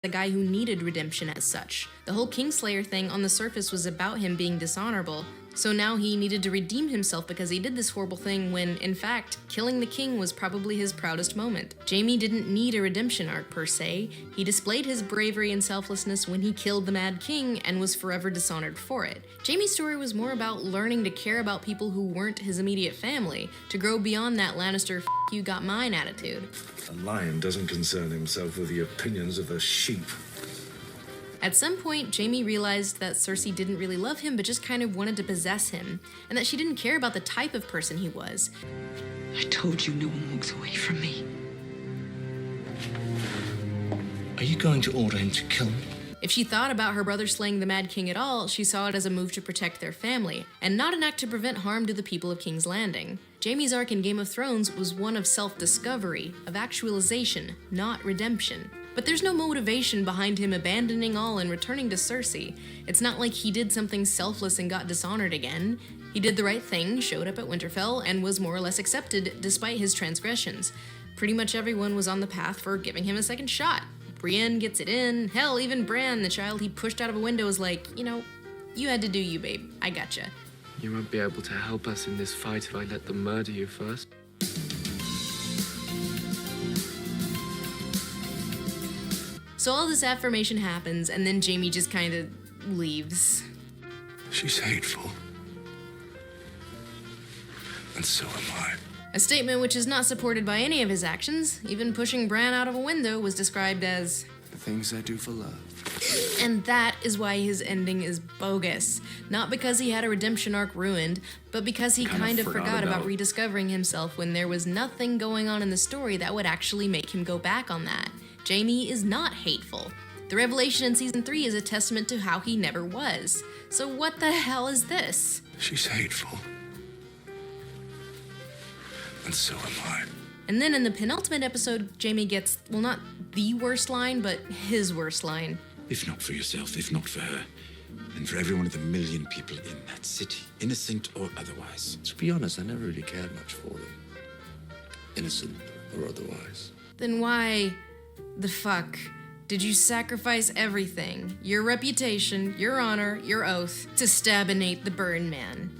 the guy who needed redemption as such. The whole Kingslayer thing on the surface was about him being dishonorable, so now he needed to redeem himself because he did this horrible thing when, in fact, killing the king was probably his proudest moment. Jaime didn't need a redemption arc per se. He displayed his bravery and selflessness when he killed the Mad King and was forever dishonored for it. Jaime's story was more about learning to care about people who weren't his immediate family, to grow beyond that Lannister you got mine attitude. A lion doesn't concern himself with the opinions of a sheep. At some point, Jaime realized that Cersei didn't really love him but just kind of wanted to possess him, and that she didn't care about the type of person he was. I told you no one walks away from me. Are you going to order him to kill me? If she thought about her brother slaying the Mad King at all, she saw it as a move to protect their family, and not an act to prevent harm to the people of King's Landing. Jaime's arc in Game of Thrones was one of self-discovery, of actualization, not redemption. But there's no motivation behind him abandoning all and returning to Cersei. It's not like he did something selfless and got dishonored again. He did the right thing, showed up at Winterfell, and was more or less accepted despite his transgressions. Pretty much everyone was on the path for giving him a second shot. Brienne gets it in. Hell, even Bran, the child he pushed out of a window, is like, you know, you had to do you, babe. I gotcha. You won't be able to help us in this fight if I let them murder you first. So all this affirmation happens, and then Jaime just kind of leaves. She's hateful. And so am I. A statement which is not supported by any of his actions. Even pushing Bran out of a window was described as the things I do for love. And that is why his ending is bogus. Not because he had a redemption arc ruined, but because he kind of forgot about rediscovering himself when there was nothing going on in the story that would actually make him go back on that. Jaime is not hateful. The revelation in Season 3 is a testament to how he never was. So what the hell is this? She's hateful. And so am I. And then in the penultimate episode, Jaime gets, well, not the worst line, but his worst line. If not for yourself, if not for her, and for every one of the million people in that city, innocent or otherwise. To be honest, I never really cared much for them. Innocent or otherwise. Then why the fuck did you sacrifice everything? Your reputation, your honor, your oath, to stab and hate the Burn Man.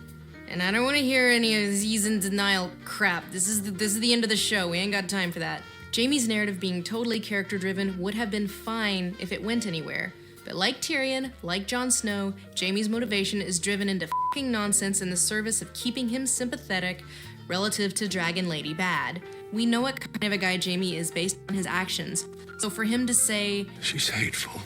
And I don't want to hear any of this he's in denial crap. This is the end of the show. We ain't got time for that. Jaime's narrative being totally character-driven would have been fine if it went anywhere. But like Tyrion, like Jon Snow, Jaime's motivation is driven into fucking nonsense in the service of keeping him sympathetic relative to Dragon Lady Bad. We know what kind of a guy Jaime is based on his actions. So for him to say, she's hateful.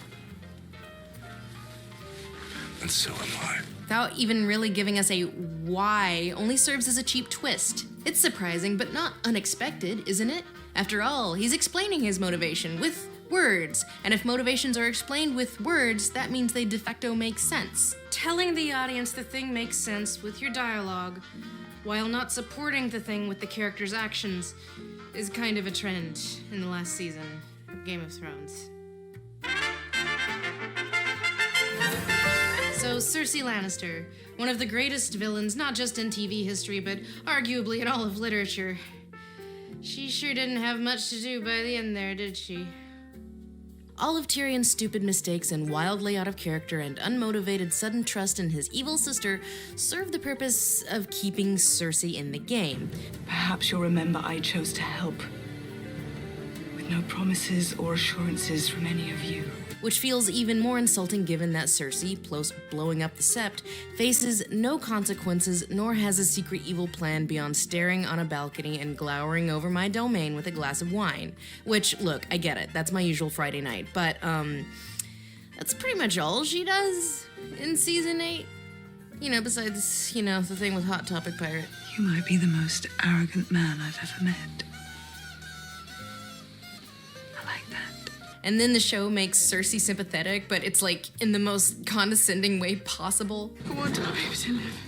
And so am I. Without even really giving us a why, only serves as a cheap twist. It's surprising, but not unexpected, isn't it? After all, he's explaining his motivation with words, and if motivations are explained with words, that means they de facto make sense. Telling the audience the thing makes sense with your dialogue, while not supporting the thing with the character's actions, is kind of a trend in the last season of Game of Thrones. So, Cersei Lannister, one of the greatest villains, not just in TV history, but arguably in all of literature. She sure didn't have much to do by the end there, did she? All of Tyrion's stupid mistakes and wildly out of character and unmotivated sudden trust in his evil sister serve the purpose of keeping Cersei in the game. Perhaps you'll remember I chose to help. With no promises or assurances from any of you. Which feels even more insulting given that Cersei, plus blowing up the Sept, faces no consequences nor has a secret evil plan beyond staring on a balcony and glowering over my domain with a glass of wine. Which, look, I get it, that's my usual Friday night, but, that's pretty much all she does in Season 8. You know, besides, the thing with Hot Topic Pirate. You might be the most arrogant man I've ever met. I like that. And then the show makes Cersei sympathetic, but it's like in the most condescending way possible. I want our baby to live.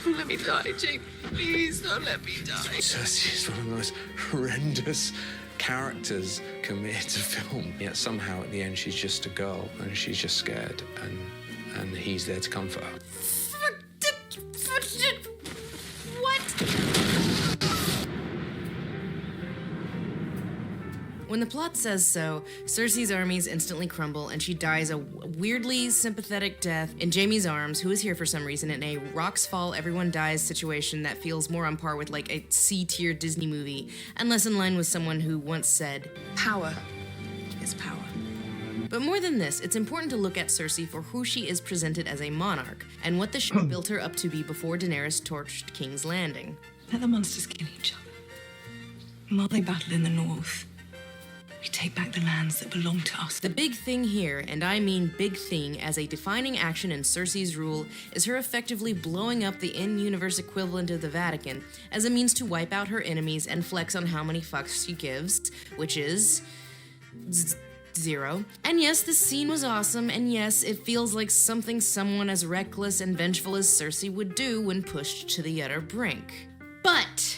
Don't let me die, Jake. Please don't let me die. Cersei is one of the most horrendous characters committed to film. Yet somehow at the end she's just a girl and she's just scared and he's there to comfort her. What? When the plot says so, Cersei's armies instantly crumble and she dies a weirdly sympathetic death in Jaime's arms, who is here for some reason, in a rocks fall, everyone dies situation that feels more on par with like a C-tier Disney movie, and less in line with someone who once said, Power is power. But more than this, it's important to look at Cersei for who she is presented as a monarch, and what the show built her up to be before Daenerys torched King's Landing. Let the monsters kill each other. And while they battle in the north, we take back the lands that belong to us. The big thing here, and I mean big thing as a defining action in Cersei's rule, is her effectively blowing up the in-universe equivalent of the Vatican as a means to wipe out her enemies and flex on how many fucks she gives, which is 0. And yes, this scene was awesome, and yes, it feels like something someone as reckless and vengeful as Cersei would do when pushed to the utter brink. But,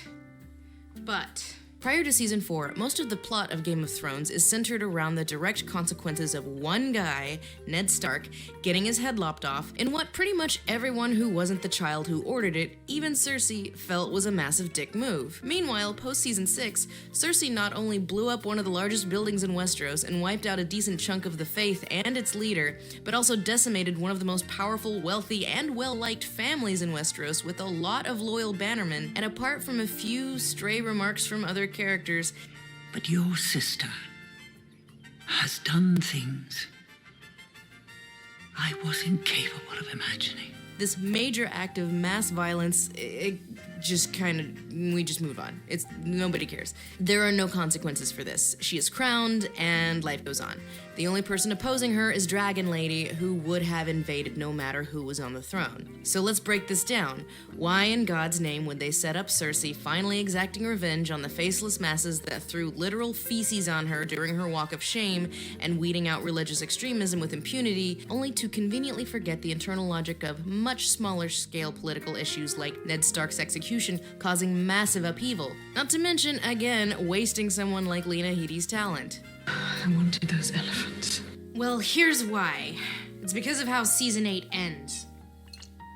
prior to season 4, most of the plot of Game of Thrones is centered around the direct consequences of one guy, Ned Stark, getting his head lopped off in what pretty much everyone who wasn't the child who ordered it, even Cersei, felt was a massive dick move. Meanwhile, post-season 6, Cersei not only blew up one of the largest buildings in Westeros and wiped out a decent chunk of the Faith and its leader, but also decimated one of the most powerful, wealthy, and well-liked families in Westeros with a lot of loyal bannermen, and apart from a few stray remarks from other characters, but your sister has done things I was incapable of imagining. this major act of mass violence, we just move on. Nobody cares. There are no consequences for this. She is crowned, and life goes on. The only person opposing her is Dragon Lady, who would have invaded no matter who was on the throne. So let's break this down. Why in God's name would they set up Cersei finally exacting revenge on the faceless masses that threw literal feces on her during her walk of shame and weeding out religious extremism with impunity, only to conveniently forget the internal logic of much smaller scale political issues like Ned Stark's execution causing massive upheaval? Not to mention, again, wasting someone like Lena Headey's talent. I wanted those elephants. Well, here's why. It's because of how Season 8 ends.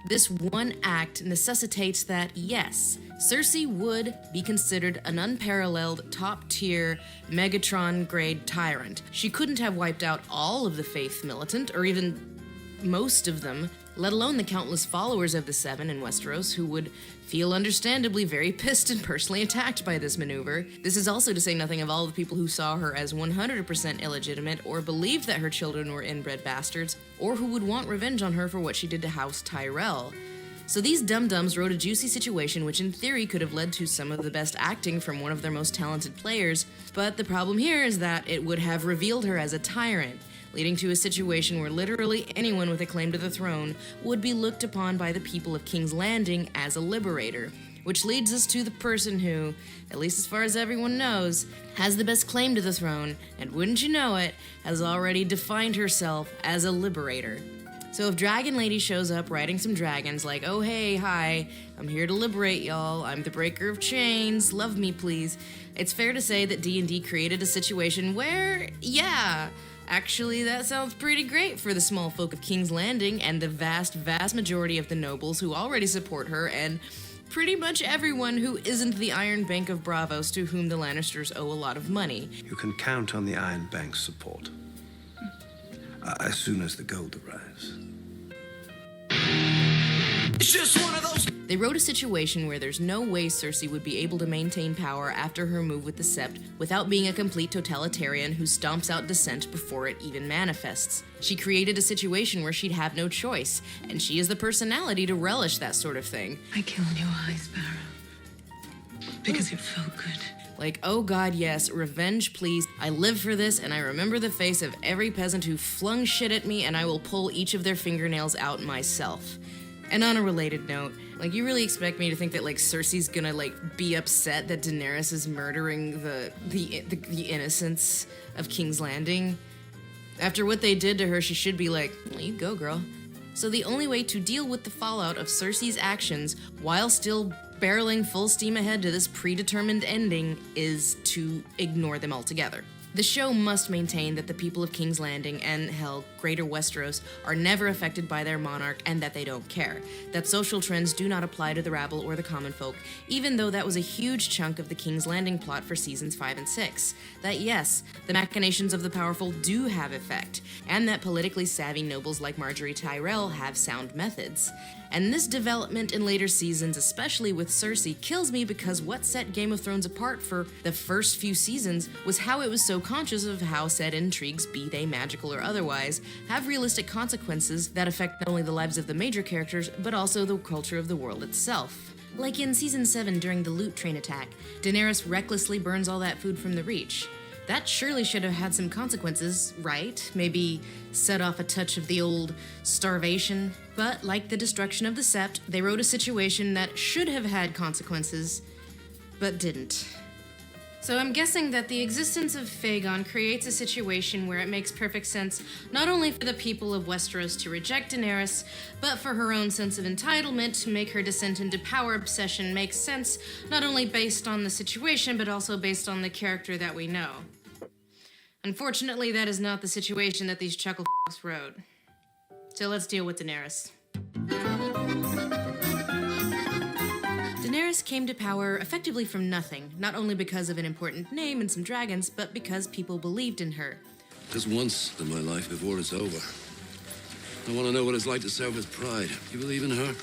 This one act necessitates that, yes, Cersei would be considered an unparalleled, top-tier, Megatron-grade tyrant. She couldn't have wiped out all of the Faith militant, or even most of them, let alone the countless followers of the Seven in Westeros who would feel understandably very pissed and personally attacked by this maneuver. This is also to say nothing of all the people who saw her as 100% illegitimate or believed that her children were inbred bastards, or who would want revenge on her for what she did to House Tyrell. So these dum-dums wrote a juicy situation which in theory could have led to some of the best acting from one of their most talented players, but the problem here is that it would have revealed her as a tyrant, leading to a situation where literally anyone with a claim to the throne would be looked upon by the people of King's Landing as a liberator. Which leads us to the person who, at least as far as everyone knows, has the best claim to the throne, and wouldn't you know it, has already defined herself as a liberator. So if Dragon Lady shows up riding some dragons like, oh hey, hi, I'm here to liberate y'all, I'm the breaker of chains, love me please, it's fair to say that D&D created a situation where, yeah, actually, that sounds pretty great for the small folk of King's Landing and the vast, vast majority of the nobles who already support her, and pretty much everyone who isn't the Iron Bank of Bravos to whom the Lannisters owe a lot of money. You can count on the Iron Bank's support. As soon as the gold arrives. It's just one of those. They wrote a situation where there's no way Cersei would be able to maintain power after her move with the Sept without being a complete totalitarian who stomps out dissent before it even manifests. She created a situation where she'd have no choice, and she is the personality to relish that sort of thing. I killed your eyes, Barrow. Because it felt good. Like, oh god, yes, revenge please. I live for this, and I remember the face of every peasant who flung shit at me, and I will pull each of their fingernails out myself. And on a related note, like, you really expect me to think that, like, Cersei's gonna, like, be upset that Daenerys is murdering the innocents of King's Landing? After what they did to her, she should be like, well, you go, girl. So the only way to deal with the fallout of Cersei's actions while still barreling full steam ahead to this predetermined ending is to ignore them altogether. The show must maintain that the people of King's Landing and, hell, Greater Westeros are never affected by their monarch and that they don't care. That social trends do not apply to the rabble or the common folk, even though that was a huge chunk of the King's Landing plot for seasons 5 and 6. That yes, the machinations of the powerful do have effect, and that politically savvy nobles like Marjorie Tyrell have sound methods. And this development in later seasons, especially with Cersei, kills me because what set Game of Thrones apart for the first few seasons was how it was so conscious of how said intrigues, be they magical or otherwise, have realistic consequences that affect not only the lives of the major characters, but also the culture of the world itself. Like in Season 7 during the loot train attack, Daenerys recklessly burns all that food from the Reach. That surely should have had some consequences, right? Maybe set off a touch of the old starvation. But like the destruction of the Sept, they wrote a situation that should have had consequences, but didn't. So I'm guessing that the existence of Phaegon creates a situation where it makes perfect sense not only for the people of Westeros to reject Daenerys, but for her own sense of entitlement to make her descent into power obsession make sense, not only based on the situation, but also based on the character that we know. Unfortunately, that is not the situation that these chuckle f***s wrote. So let's deal with Daenerys. Daenerys came to power effectively from nothing, not only because of an important name and some dragons, but because people believed in her. Just once in my life before it's over. I want to know what it's like to serve with pride. You believe in her?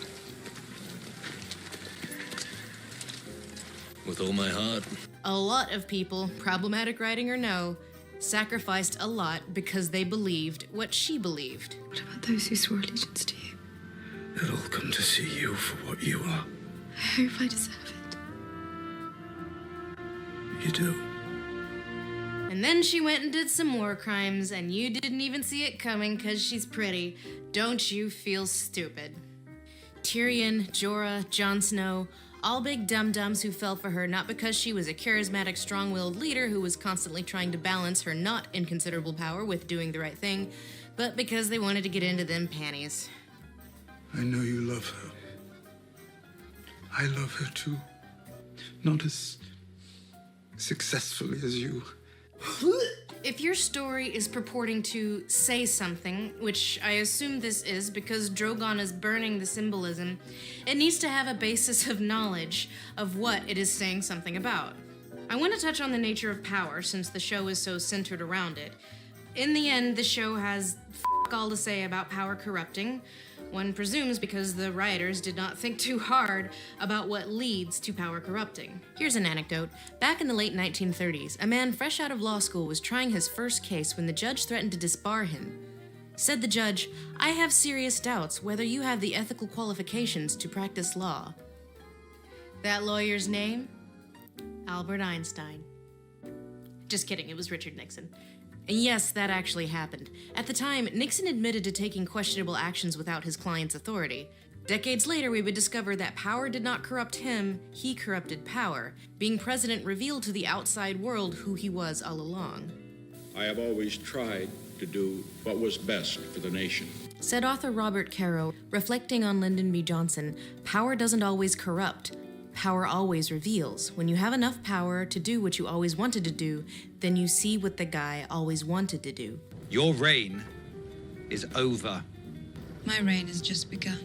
With all my heart. A lot of people, problematic writing or no, sacrificed a lot because they believed what she believed. What about those who swore allegiance to you? They'll all come to see you for what you are. I hope I deserve it. You do. And then she went and did some more crimes, and you didn't even see it coming because she's pretty. Don't you feel stupid? Tyrion, Jorah, Jon Snow, all big dum-dums who fell for her not because she was a charismatic, strong-willed leader who was constantly trying to balance her not inconsiderable power with doing the right thing, but because they wanted to get into them panties. I know you love her. I love her too. Not as successfully as you. If your story is purporting to say something, which I assume this is because Drogon is burning the symbolism, it needs to have a basis of knowledge of what it is saying something about. I want to touch on the nature of power since the show is so centered around it. In the end, the show has f*** all to say about power corrupting. One presumes because the writers did not think too hard about what leads to power corrupting. Here's an anecdote. Back in the late 1930s, a man fresh out of law school was trying his first case when the judge threatened to disbar him. Said the judge, "I have serious doubts whether you have the ethical qualifications to practice law." That lawyer's name? Albert Einstein. Just kidding, it was Richard Nixon. And yes, that actually happened. At the time, Nixon admitted to taking questionable actions without his client's authority. Decades later, we would discover that power did not corrupt him, he corrupted power. Being president revealed to the outside world who he was all along. I have always tried to do what was best for the nation. Said author Robert Caro, reflecting on Lyndon B. Johnson, power doesn't always corrupt. Power always reveals. When you have enough power to do what you always wanted to do, then you see what the guy always wanted to do. Your reign is over. My reign has just begun.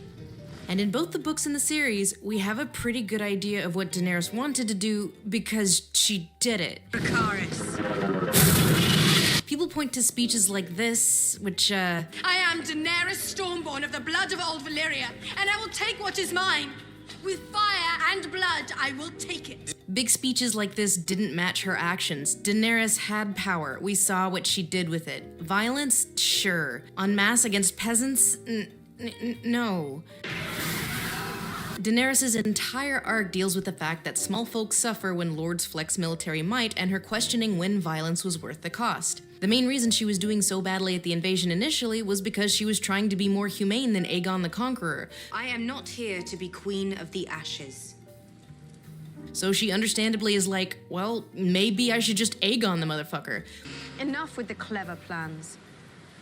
And in both the books and the series, we have a pretty good idea of what Daenerys wanted to do because she did it. Dracarys. People point to speeches like this, which, I am Daenerys Stormborn of the blood of old Valyria, and I will take what is mine. With fire and blood, I will take it. Big speeches like this didn't match her actions. Daenerys had power. We saw what she did with it. Violence? Sure. En masse against peasants? No. Daenerys' entire arc deals with the fact that small folk suffer when lords flex military might and her questioning when violence was worth the cost. The main reason she was doing so badly at the invasion initially was because she was trying to be more humane than Aegon the Conqueror. I am not here to be Queen of the Ashes. So she understandably is like, well, maybe I should just Aegon the motherfucker. Enough with the clever plans.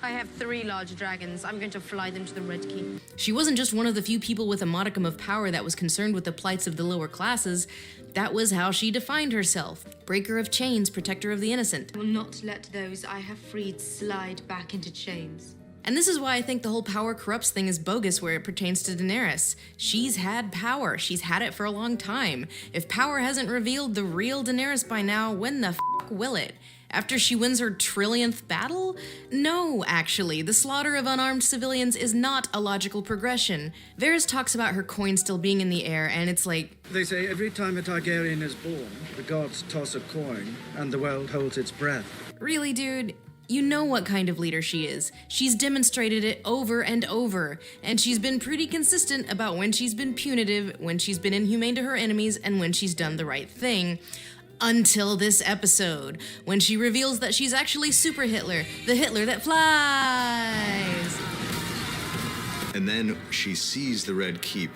I have 3 large dragons. I'm going to fly them to the Red Keep. She wasn't just one of the few people with a modicum of power that was concerned with the plights of the lower classes. That was how she defined herself. Breaker of chains, protector of the innocent. I will not let those I have freed slide back into chains. And this is why I think the whole power corrupts thing is bogus where it pertains to Daenerys. She's had power. She's had it for a long time. If power hasn't revealed the real Daenerys by now, when the f*** will it? After she wins her trillionth battle? No, actually, the slaughter of unarmed civilians is not a logical progression. Varys talks about her coin still being in the air, and it's like... They say every time a Targaryen is born, the gods toss a coin, and the world holds its breath. Really, dude? You know what kind of leader she is. She's demonstrated it over and over, and she's been pretty consistent about when she's been punitive, when she's been inhumane to her enemies, and when she's done the right thing. Until this episode, when she reveals that she's actually Super Hitler, the Hitler that flies. And then she sees the Red Keep.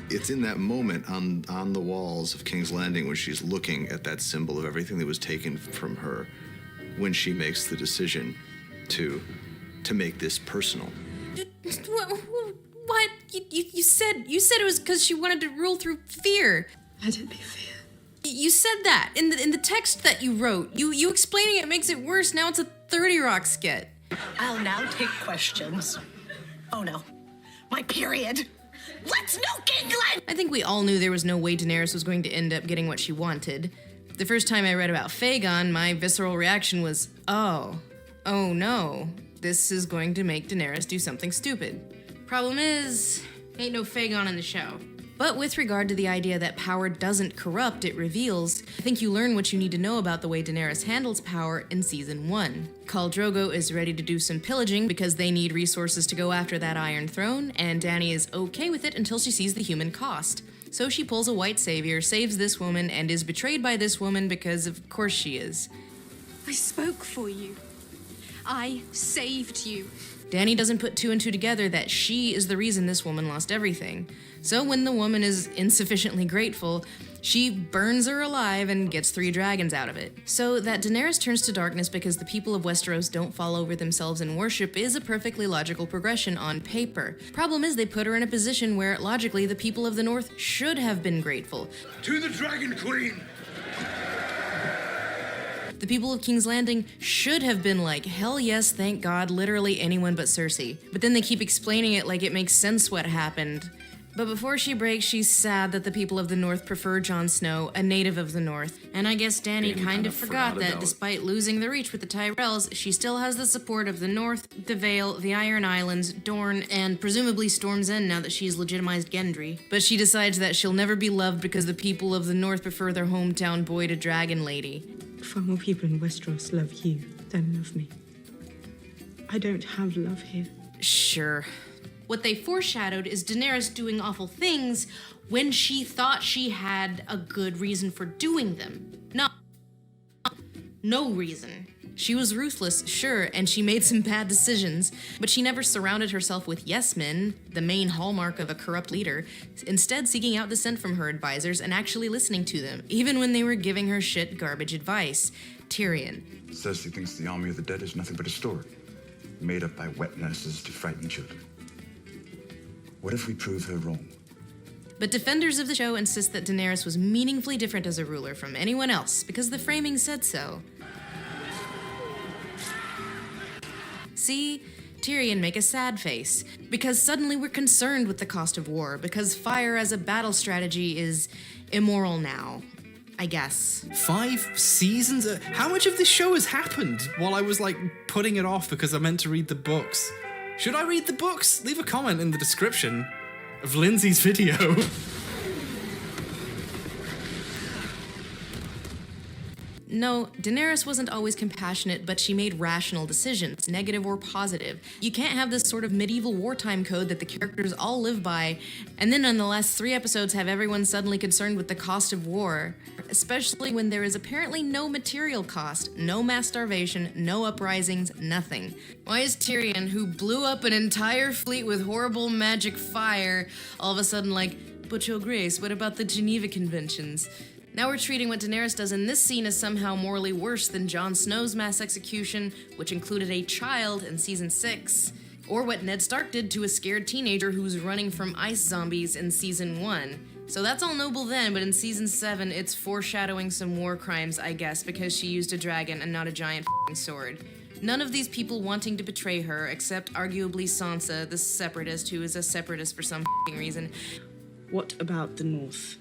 It's in that moment on the walls of King's Landing when she's looking at that symbol of everything that was taken from her, when she makes the decision to make this personal. What? You said it was because she wanted to rule through fear. Let it be fear. You said that in the text that you wrote. You explaining it makes it worse. Now it's a 30 Rock skit. I'll now take questions. Oh no, my period. Let's nuke England! I think we all knew there was no way Daenerys was going to end up getting what she wanted. The first time I read about Phaegon, my visceral reaction was, oh no, this is going to make Daenerys do something stupid. Problem is, ain't no Phaegon in the show. But with regard to the idea that power doesn't corrupt, it reveals, I think you learn what you need to know about the way Daenerys handles power in Season 1. Khal Drogo is ready to do some pillaging because they need resources to go after that Iron Throne, and Dany is okay with it until she sees the human cost. So she pulls a white savior, saves this woman, and is betrayed by this woman because of course she is. I spoke for you. I saved you. Dany doesn't put 2 and 2 together that she is the reason this woman lost everything. So when the woman is insufficiently grateful, she burns her alive and gets 3 dragons out of it. So that Daenerys turns to darkness because the people of Westeros don't fall over themselves in worship is a perfectly logical progression on paper. Problem is they put her in a position where, logically, the people of the North should have been grateful. To the Dragon Queen! The people of King's Landing should have been like, hell yes, thank God, literally anyone but Cersei. But then they keep explaining it like it makes sense what happened. But before she breaks, she's sad that the people of the North prefer Jon Snow, a native of the North. And I guess Dany kind of forgot that despite losing the reach with the Tyrells, she still has the support of the North, the Vale, the Iron Islands, Dorne, and presumably Storm's End now that she's legitimized Gendry. But she decides that she'll never be loved because the people of the North prefer their hometown boy to Dragon Lady. Far more people in Westeros love you than love me. I don't have love here. Sure. What they foreshadowed is Daenerys doing awful things when she thought she had a good reason for doing them. No reason. She was ruthless, sure, and she made some bad decisions, but she never surrounded herself with yes-men, the main hallmark of a corrupt leader, instead seeking out dissent from her advisors and actually listening to them, even when they were giving her shit garbage advice. Tyrion. Cersei thinks the army of the dead is nothing but a story, made up by wet nurses to frighten children. What if we prove her wrong? But defenders of the show insist that Daenerys was meaningfully different as a ruler from anyone else, because the framing said so. See? Tyrion make a sad face, because suddenly we're concerned with the cost of war, because fire as a battle strategy is immoral now. I guess. 5 seasons? How much of this show has happened while I was, putting it off because I meant to read the books? Should I read the books? Leave a comment in the description of Lindsay's video. No, Daenerys wasn't always compassionate, but she made rational decisions, negative or positive. You can't have this sort of medieval wartime code that the characters all live by, and then in the last 3 episodes have everyone suddenly concerned with the cost of war, especially when there is apparently no material cost, no mass starvation, no uprisings, nothing. Why is Tyrion, who blew up an entire fleet with horrible magic fire, all of a sudden like, but Your Grace, what about the Geneva Conventions? Now we're treating what Daenerys does in this scene as somehow morally worse than Jon Snow's mass execution, which included a child in season 6, or what Ned Stark did to a scared teenager who was running from ice zombies in season 1. So that's all noble then, but in season 7, it's foreshadowing some war crimes, I guess, because she used a dragon and not a giant f***ing sword. None of these people wanting to betray her, except arguably Sansa, the separatist, who is a separatist for some f***ing reason. What about the North?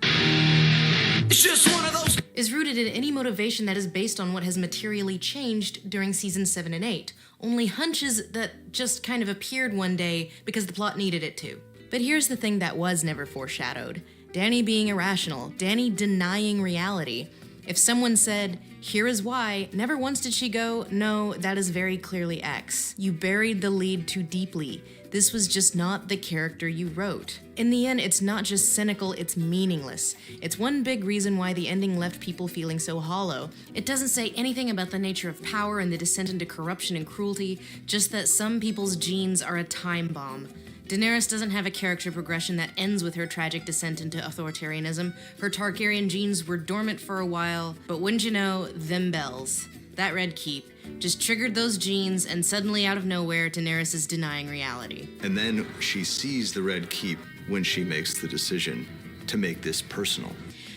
It's just one of those... Is rooted in any motivation that is based on what has materially changed during season 7 and 8. Only hunches that just kind of appeared one day because the plot needed it to. But here's the thing that was never foreshadowed. Dany being irrational, Dany denying reality. If someone said, here is why, never once did she go, no, that is very clearly X. You buried the lead too deeply. This was just not the character you wrote. In the end, it's not just cynical, it's meaningless. It's one big reason why the ending left people feeling so hollow. It doesn't say anything about the nature of power and the descent into corruption and cruelty, just that some people's genes are a time bomb. Daenerys doesn't have a character progression that ends with her tragic descent into authoritarianism. Her Targaryen genes were dormant for a while, but wouldn't you know, them bells. That Red Keep just triggered those genes, and suddenly out of nowhere, Daenerys is denying reality. And then she sees the Red Keep when she makes the decision to make this personal.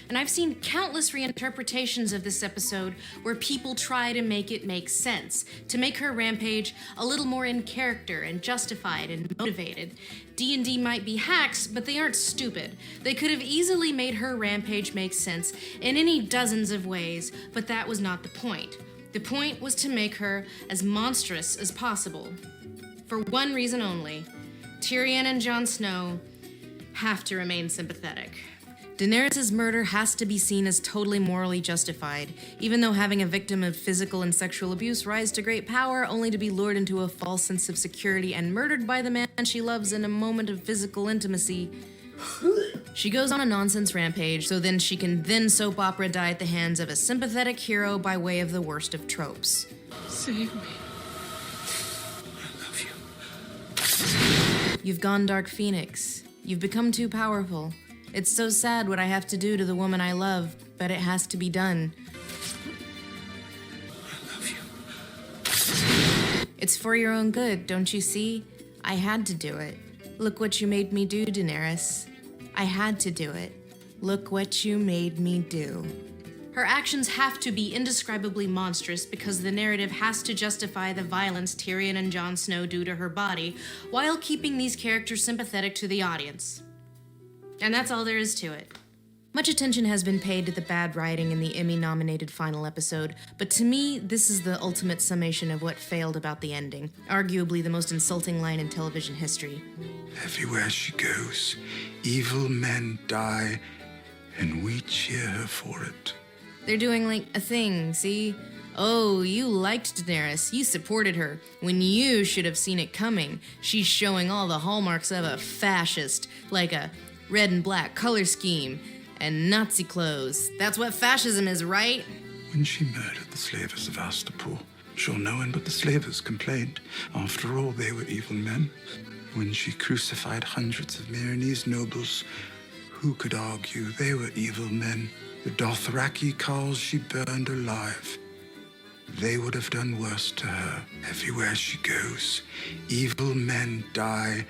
And I've seen countless reinterpretations of this episode where people try to make it make sense, to make her rampage a little more in character and justified and motivated. D&D might be hacks, but they aren't stupid. They could have easily made her rampage make sense in any dozens of ways, but that was not the point. The point was to make her as monstrous as possible. For one reason only. Tyrion and Jon Snow have to remain sympathetic. Daenerys' murder has to be seen as totally morally justified, even though having a victim of physical and sexual abuse rise to great power only to be lured into a false sense of security and murdered by the man she loves in a moment of physical intimacy. She goes on a nonsense rampage, so then she can then soap opera die at the hands of a sympathetic hero by way of the worst of tropes. Save me. I love you. You've gone Dark Phoenix. You've become too powerful. It's so sad what I have to do to the woman I love, but it has to be done. I love you. It's for your own good, don't you see? I had to do it. Look what you made me do, Daenerys. I had to do it. Look what you made me do. Her actions have to be indescribably monstrous because the narrative has to justify the violence Tyrion and Jon Snow do to her body, while keeping these characters sympathetic to the audience. And that's all there is to it. Much attention has been paid to the bad writing in the Emmy-nominated final episode, but to me, this is the ultimate summation of what failed about the ending, arguably the most insulting line in television history. Everywhere she goes, evil men die, and we cheer her for it. They're doing like a thing, see? Oh, you liked Daenerys, you supported her, when you should have seen it coming. She's showing all the hallmarks of a fascist, like a red and black color scheme, and Nazi clothes. That's what fascism is, right? When she murdered the slavers of Astapor, sure no one but the slavers complained. After all, they were evil men. When she crucified hundreds of Myronese nobles, who could argue they were evil men? The Dothraki carls she burned alive. They would have done worse to her. Everywhere she goes, evil men die,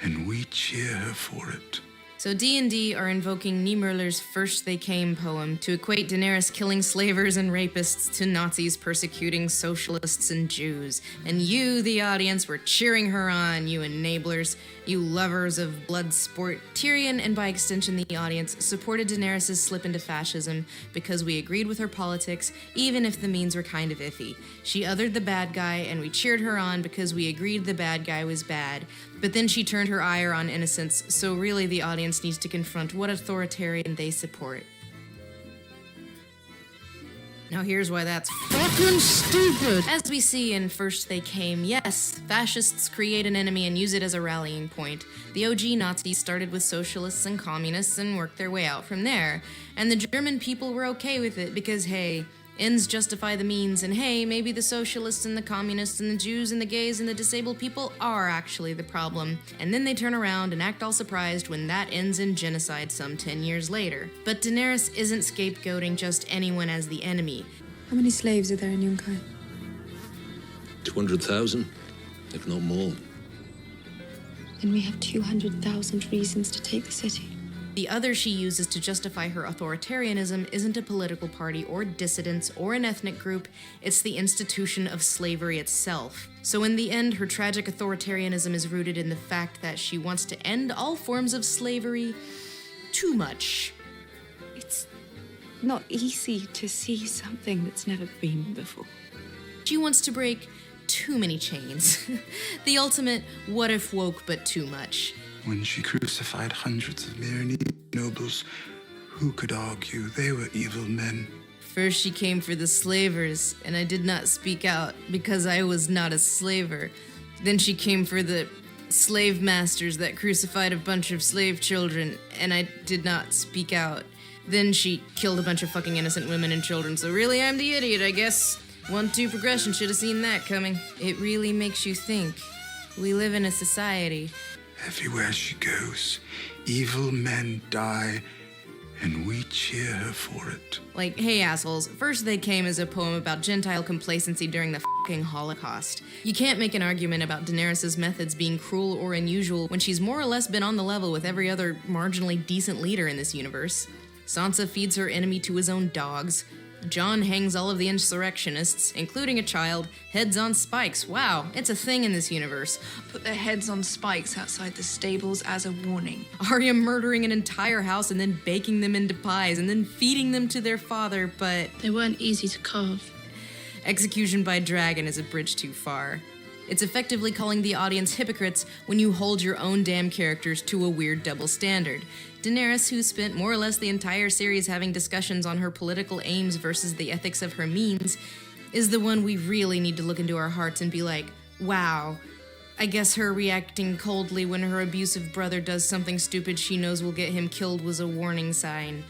and we cheer her for it. So D&D are invoking Niemöller's First They Came poem to equate Daenerys killing slavers and rapists to Nazis persecuting socialists and Jews. And you, the audience, were cheering her on, you enablers, you lovers of blood sport. Tyrion, and by extension the audience, supported Daenerys' slip into fascism because we agreed with her politics, even if the means were kind of iffy. She othered the bad guy, and we cheered her on because we agreed the bad guy was bad. But then she turned her ire on innocence, so really the audience needs to confront what authoritarian they support. Now here's why that's fucking stupid. As we see in First They Came, yes, fascists create an enemy and use it as a rallying point. The OG Nazis started with socialists and communists and worked their way out from there. And the German people were okay with it because, hey, Ends justify the means, and hey, maybe the socialists and the communists and the Jews and the gays and the disabled people are actually the problem. And then they turn around and act all surprised when that ends in genocide some 10 years later. But Daenerys isn't scapegoating just anyone as the enemy. How many slaves are there in Yunkai? 200,000, if not more. Then we have 200,000 reasons to take the city. The other she uses to justify her authoritarianism isn't a political party or dissidents or an ethnic group, it's the institution of slavery itself. So in the end, her tragic authoritarianism is rooted in the fact that she wants to end all forms of slavery too much. It's not easy to see something that's never been before. She wants to break too many chains. The ultimate what if woke but too much. When she crucified hundreds of Myronese nobles, who could argue they were evil men? First she came for the slavers, and I did not speak out because I was not a slaver. Then she came for the slave masters that crucified a bunch of slave children, and I did not speak out. Then she killed a bunch of fucking innocent women and children, so really I'm the idiot, I guess. 1-2 progression, should have seen that coming. It really makes you think. We live in a society. Everywhere she goes, evil men die, and we cheer her for it. Like, hey assholes, first they came as a poem about Gentile complacency during the fucking Holocaust. You can't make an argument about Daenerys' methods being cruel or unusual when she's more or less been on the level with every other marginally decent leader in this universe. Sansa feeds her enemy to his own dogs. Jon hangs all of the insurrectionists, including a child, heads on spikes. Wow, it's a thing in this universe. Put their heads on spikes outside the stables as a warning. Arya murdering an entire house and then baking them into pies and then feeding them to their father, but... They weren't easy to carve. Execution by dragon is a bridge too far. It's effectively calling the audience hypocrites when you hold your own damn characters to a weird double standard. Daenerys, who spent more or less the entire series having discussions on her political aims versus the ethics of her means, is the one we really need to look into our hearts and be like, wow, I guess her reacting coldly when her abusive brother does something stupid she knows will get him killed was a warning sign.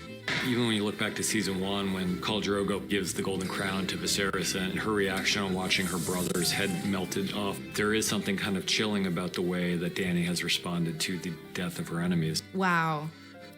Even when you look back to season 1, when Khal Drogo gives the Golden Crown to Viserys and her reaction on watching her brother's head melted off, there is something kind of chilling about the way that Dany has responded to the death of her enemies. Wow.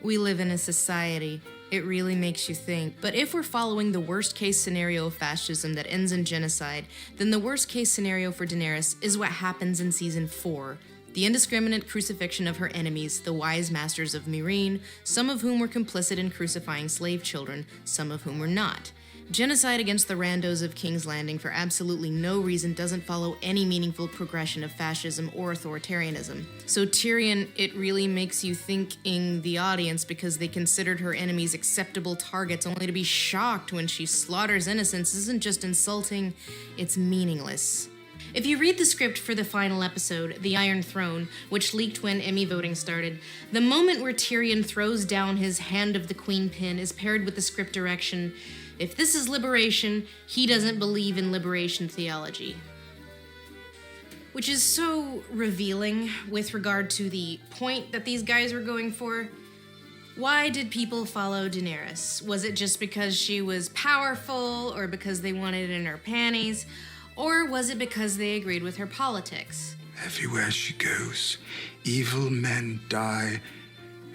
We live in a society. It really makes you think. But if we're following the worst case scenario of fascism that ends in genocide, then the worst case scenario for Daenerys is what happens in season 4. The indiscriminate crucifixion of her enemies, the wise masters of Meereen, some of whom were complicit in crucifying slave children, some of whom were not. Genocide against the randos of King's Landing for absolutely no reason doesn't follow any meaningful progression of fascism or authoritarianism. So Tyrion, it really makes you think in the audience because they considered her enemies acceptable targets only to be shocked when she slaughters innocents isn't just insulting, it's meaningless. If you read the script for the final episode, The Iron Throne, which leaked when Emmy voting started, the moment where Tyrion throws down his Hand of the Queen pin is paired with the script direction, if this is liberation, he doesn't believe in liberation theology. Which is so revealing with regard to the point that these guys were going for. Why did people follow Daenerys? Was it just because she was powerful, or because they wanted it in her panties? Or was it because they agreed with her politics? Everywhere she goes, evil men die,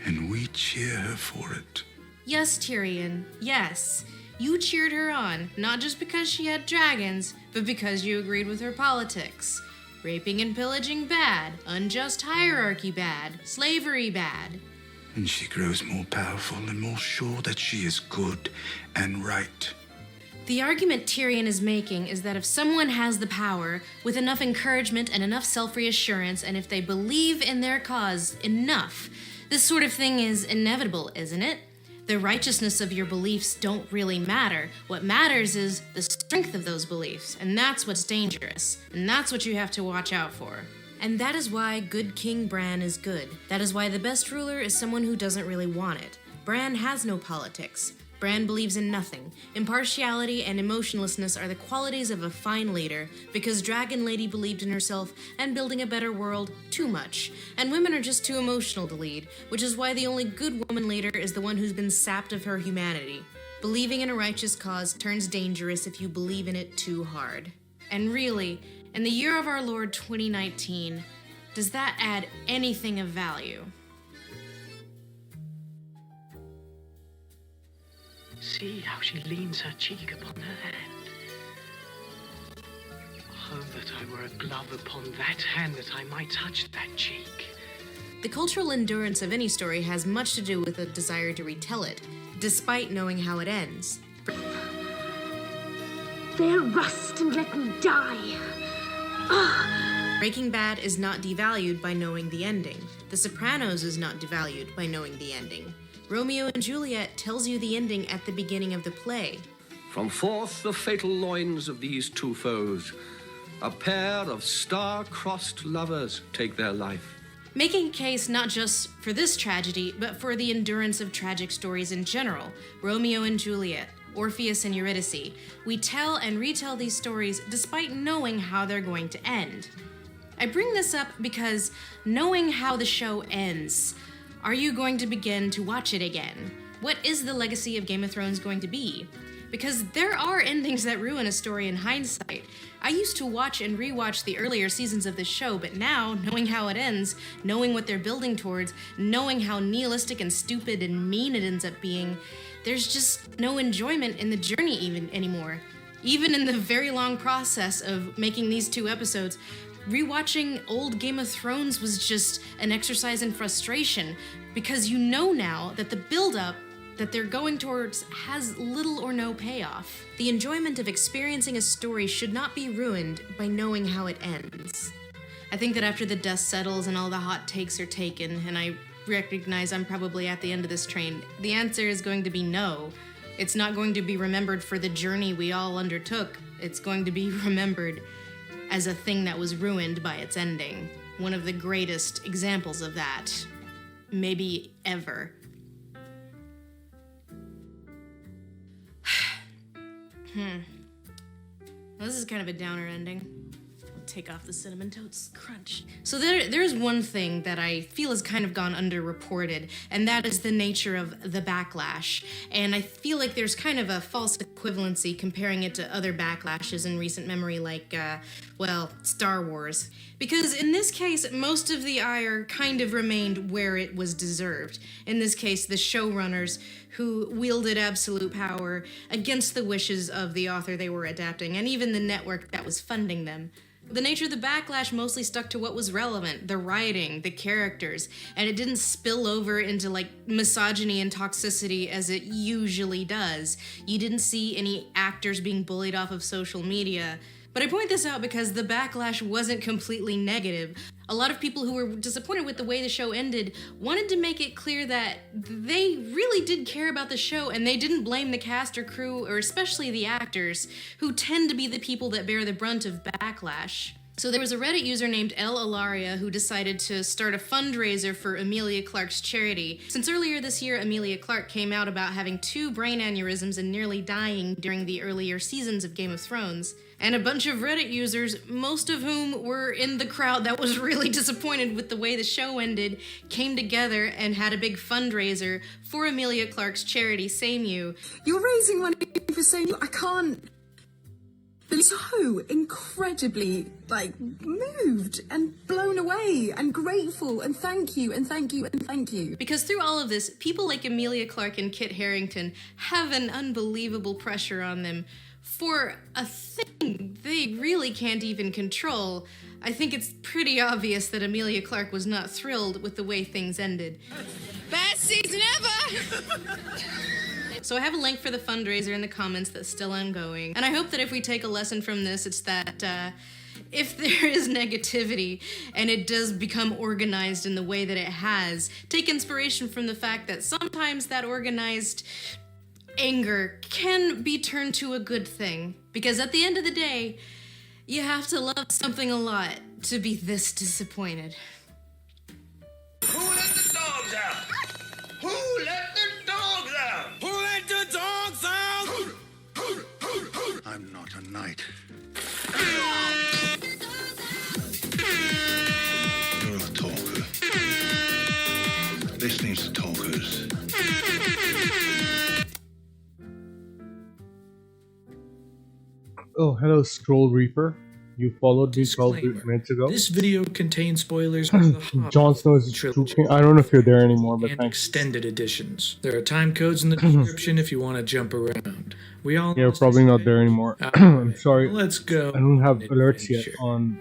and we cheer her for it. Yes, Tyrion, yes. You cheered her on, not just because she had dragons, but because you agreed with her politics. Raping and pillaging bad, unjust hierarchy bad, slavery bad. And she grows more powerful and more sure that she is good and right. The argument Tyrion is making is that if someone has the power, with enough encouragement and enough self-reassurance, and if they believe in their cause enough, this sort of thing is inevitable, isn't it? The righteousness of your beliefs don't really matter. What matters is the strength of those beliefs, and that's what's dangerous, and that's what you have to watch out for. And that is why good King Bran is good. That is why the best ruler is someone who doesn't really want it. Bran has no politics. Bran believes in nothing. Impartiality and emotionlessness are the qualities of a fine leader, because Dragon Lady believed in herself and building a better world too much, and women are just too emotional to lead, which is why the only good woman leader is the one who's been sapped of her humanity. Believing in a righteous cause turns dangerous if you believe in it too hard. And really, in the year of our Lord 2019, does that add anything of value? See how she leans her cheek upon her hand. Oh, that I were a glove upon that hand, that I might touch that cheek. The cultural endurance of any story has much to do with a desire to retell it, despite knowing how it ends. They'll rust and let me die. Breaking Bad is not devalued by knowing the ending. The Sopranos is not devalued by knowing the ending. Romeo and Juliet tells you the ending at the beginning of the play. From forth the fatal loins of these two foes, a pair of star-crossed lovers take their life. Making a case not just for this tragedy, but for the endurance of tragic stories in general. Romeo and Juliet, Orpheus and Eurydice. We tell and retell these stories despite knowing how they're going to end. I bring this up because knowing how the show ends, are you going to begin to watch it again? What is the legacy of Game of Thrones going to be? Because there are endings that ruin a story in hindsight. I used to watch and rewatch the earlier seasons of this show, but now, knowing how it ends, knowing what they're building towards, knowing how nihilistic and stupid and mean it ends up being, there's just no enjoyment in the journey even anymore. Even in the very long process of making these 2 episodes, rewatching old Game of Thrones was just an exercise in frustration, because you know now that the build-up that they're going towards has little or no payoff. The enjoyment of experiencing a story should not be ruined by knowing how it ends. I think that after the dust settles and all the hot takes are taken, and I recognize I'm probably at the end of this train, the answer is going to be no. It's not going to be remembered for the journey we all undertook. It's going to be remembered as a thing that was ruined by its ending. One of the greatest examples of that, maybe ever. Well, this is kind of a downer ending. I'll take off the Cinnamon Toast Crunch. So there's one thing that I feel has kind of gone underreported, and that is the nature of the backlash. And I feel like there's kind of a false equivalency comparing it to other backlashes in recent memory, like, Star Wars. Because in this case, most of the ire kind of remained where it was deserved. In this case, the showrunners who wielded absolute power against the wishes of the author they were adapting, and even the network that was funding them. The nature of the backlash mostly stuck to what was relevant, the writing, the characters, and it didn't spill over into misogyny and toxicity as it usually does. You didn't see any actors being bullied off of social media. But I point this out because the backlash wasn't completely negative. A lot of people who were disappointed with the way the show ended wanted to make it clear that they really did care about the show, and they didn't blame the cast or crew, or especially the actors, who tend to be the people that bear the brunt of backlash. So there was a Reddit user named El Ilaria who decided to start a fundraiser for Emilia Clarke's charity. Since earlier this year, Emilia Clarke came out about having 2 brain aneurysms and nearly dying during the earlier seasons of Game of Thrones. And a bunch of Reddit users, most of whom were in the crowd that was really disappointed with the way the show ended, came together and had a big fundraiser for Emilia Clarke's charity, Same You. You're raising money for Same You. I can't be so incredibly, moved and blown away and grateful and thank you and thank you and thank you. Because through all of this, people like Emilia Clarke and Kit Harington have an unbelievable pressure on them for a thing they really can't even control. I think it's pretty obvious that Emilia Clarke was not thrilled with the way things ended. Best season ever! So I have a link for the fundraiser in the comments that's still ongoing. And I hope that if we take a lesson from this, it's that if there is negativity and it does become organized in the way that it has, take inspiration from the fact that sometimes that organized anger can be turned to a good thing. Because at the end of the day, you have to love something a lot to be this disappointed. Who let the dogs out? Who let the dogs out? Who let the dogs out? I'm not a knight. You're a talker. This needs talkers. Oh, hello, Scroll Reaper. You followed me 12 minutes ago. This video contains spoilers for the Hobbit Jon Snow is trilogy. I don't know if you're there anymore, but And thanks. extended editions. There are time codes in the description if you want to jump around. We all You're probably not there anymore. I'm sorry. Let's go. I don't have alerts yet on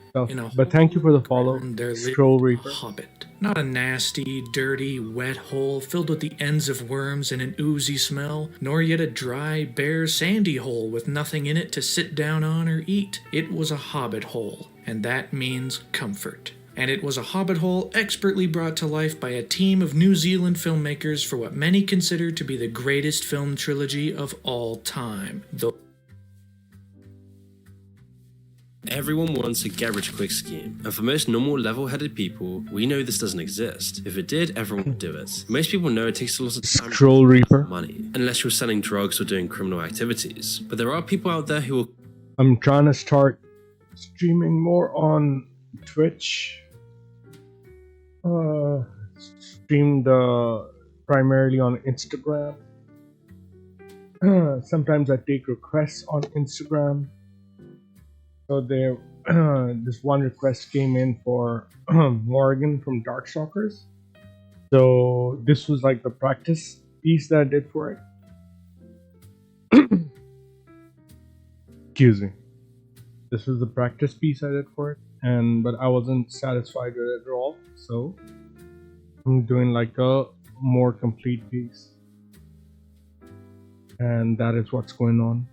stuff. But thank you for the follow, Scroll Reaper. Hobbit. Not a nasty, dirty, wet hole filled with the ends of worms and an oozy smell, nor yet a dry, bare, sandy hole with nothing in it to sit down on or eat. It was a hobbit hole, and that means comfort. And it was a hobbit hole expertly brought to life by a team of New Zealand filmmakers for what many consider to be the greatest film trilogy of all time. Everyone wants a get-rich-quick scheme, and for most normal, level-headed people, we know this doesn't exist. If it did, everyone would do it. Most people know it takes a lot of time Scroll Reaper. money, unless you're selling drugs or doing criminal activities. But there are people out there who will... I'm trying to start streaming more on Twitch. Streamed primarily on Instagram. Sometimes I take requests on Instagram. So there, this one request came in for Morrigan from Darkstalkers. So this was like the practice piece that I did for it. Excuse me. This was the practice piece I did for it, but I wasn't satisfied with it at all. So I'm doing like a more complete piece, and that is what's going on.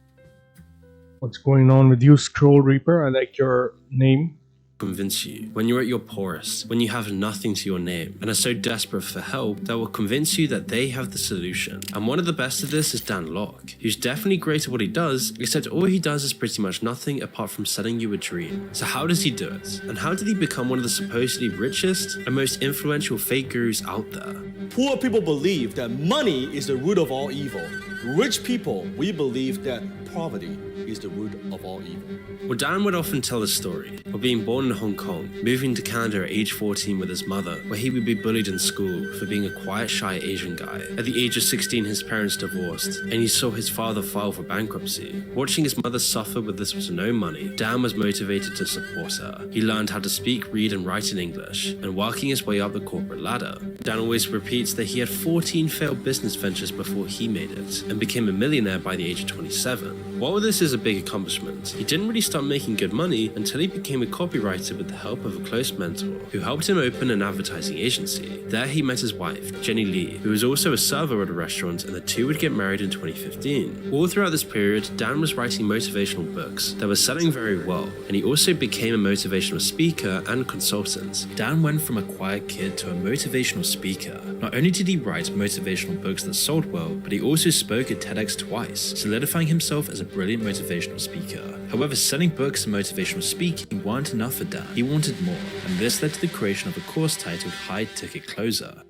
What's going on with you, Scroll Reaper? I like your name. Convince you when you're at your poorest, when you have nothing to your name and are so desperate for help that will convince you that they have the solution. And one of the best of this is Dan Locke, who's definitely great at what he does, except all he does is pretty much nothing apart from selling you a dream. So how does he do it? And how did he become one of the supposedly richest and most influential fake gurus out there? Poor people believe that money is the root of all evil. Rich people, we believe that poverty is the root of all evil. Well, Dan would often tell the story of being born in Hong Kong, moving to Canada at age 14 with his mother, where he would be bullied in school for being a quiet, shy Asian guy. At the age of 16, his parents divorced, and he saw his father file for bankruptcy. Watching his mother suffer with this with no money, Dan was motivated to support her. He learned how to speak, read, and write in English, and working his way up the corporate ladder. Dan always repeats that he had 14 failed business ventures before he made it, and became a millionaire by the age of 27. While this is a big accomplishment, he didn't really start making good money until he became a copywriter with the help of a close mentor who helped him open an advertising agency. There he met his wife, Jenny Lee, who was also a server at a restaurant, and the two would get married in 2015. All throughout this period, Dan was writing motivational books that were selling very well, and he also became a motivational speaker and consultant. Dan went from a quiet kid to a motivational speaker. Not only did he write motivational books that sold well, but he also spoke at TEDx twice, solidifying himself as a brilliant motivational speaker. However, selling books and motivational speaking weren't enough for Dan. He wanted more, and this led to the creation of a course titled High Ticket Closer.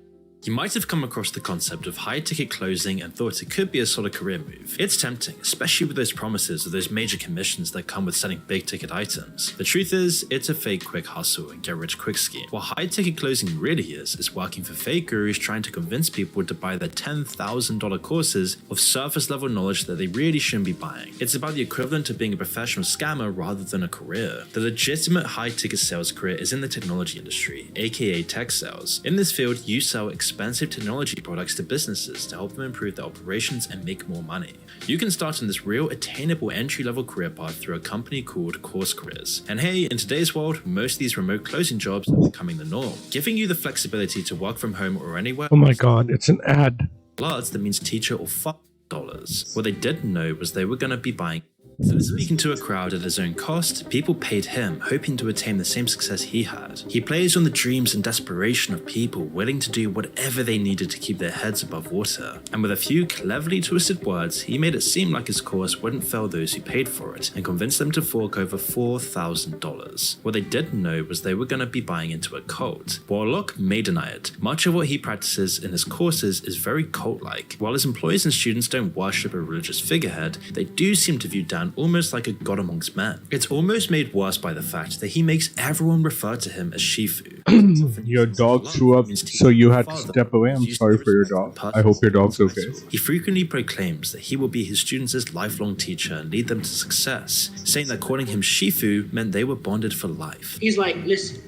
You might have come across the concept of high-ticket closing and thought it could be a solid career move. It's tempting, especially with those promises of those major commissions that come with selling big-ticket items. The truth is, it's a fake quick hustle and get-rich-quick scheme. What high-ticket closing really is working for fake gurus trying to convince people to buy their $10,000 courses of surface-level knowledge that they really shouldn't be buying. It's about the equivalent of being a professional scammer rather than a career. The legitimate high-ticket sales career is in the technology industry, aka tech sales. In this field, you sell expensive technology products to businesses to help them improve their operations and make more money. You can start on this real attainable entry-level career path through a company called Course Careers. And hey, in today's world, most of these remote closing jobs are becoming the norm, giving you the flexibility to work from home or anywhere. Oh my god, it's an ad. That means teacher or $5. What they didn't know was they were going to be buying. Instead of speaking to a crowd at his own cost, people paid him, hoping to attain the same success he had. He plays on the dreams and desperation of people willing to do whatever they needed to keep their heads above water. And with a few cleverly twisted words, he made it seem like his course wouldn't fail those who paid for it, and convinced them to fork over $4,000. What they didn't know was they were going to be buying into a cult. While Locke may deny it, much of what he practices in his courses is very cult-like. While his employees and students don't worship a religious figurehead, they do seem to view Dan man almost like a god amongst men. It's almost made worse by the fact that he makes everyone refer to him as Shifu. Your dog threw up, so you had to step away. I'm sorry for your dog. I hope your dog's okay. He frequently proclaims that he will be his students' lifelong teacher and lead them to success, saying that calling him Shifu meant they were bonded for life. He's like, listen,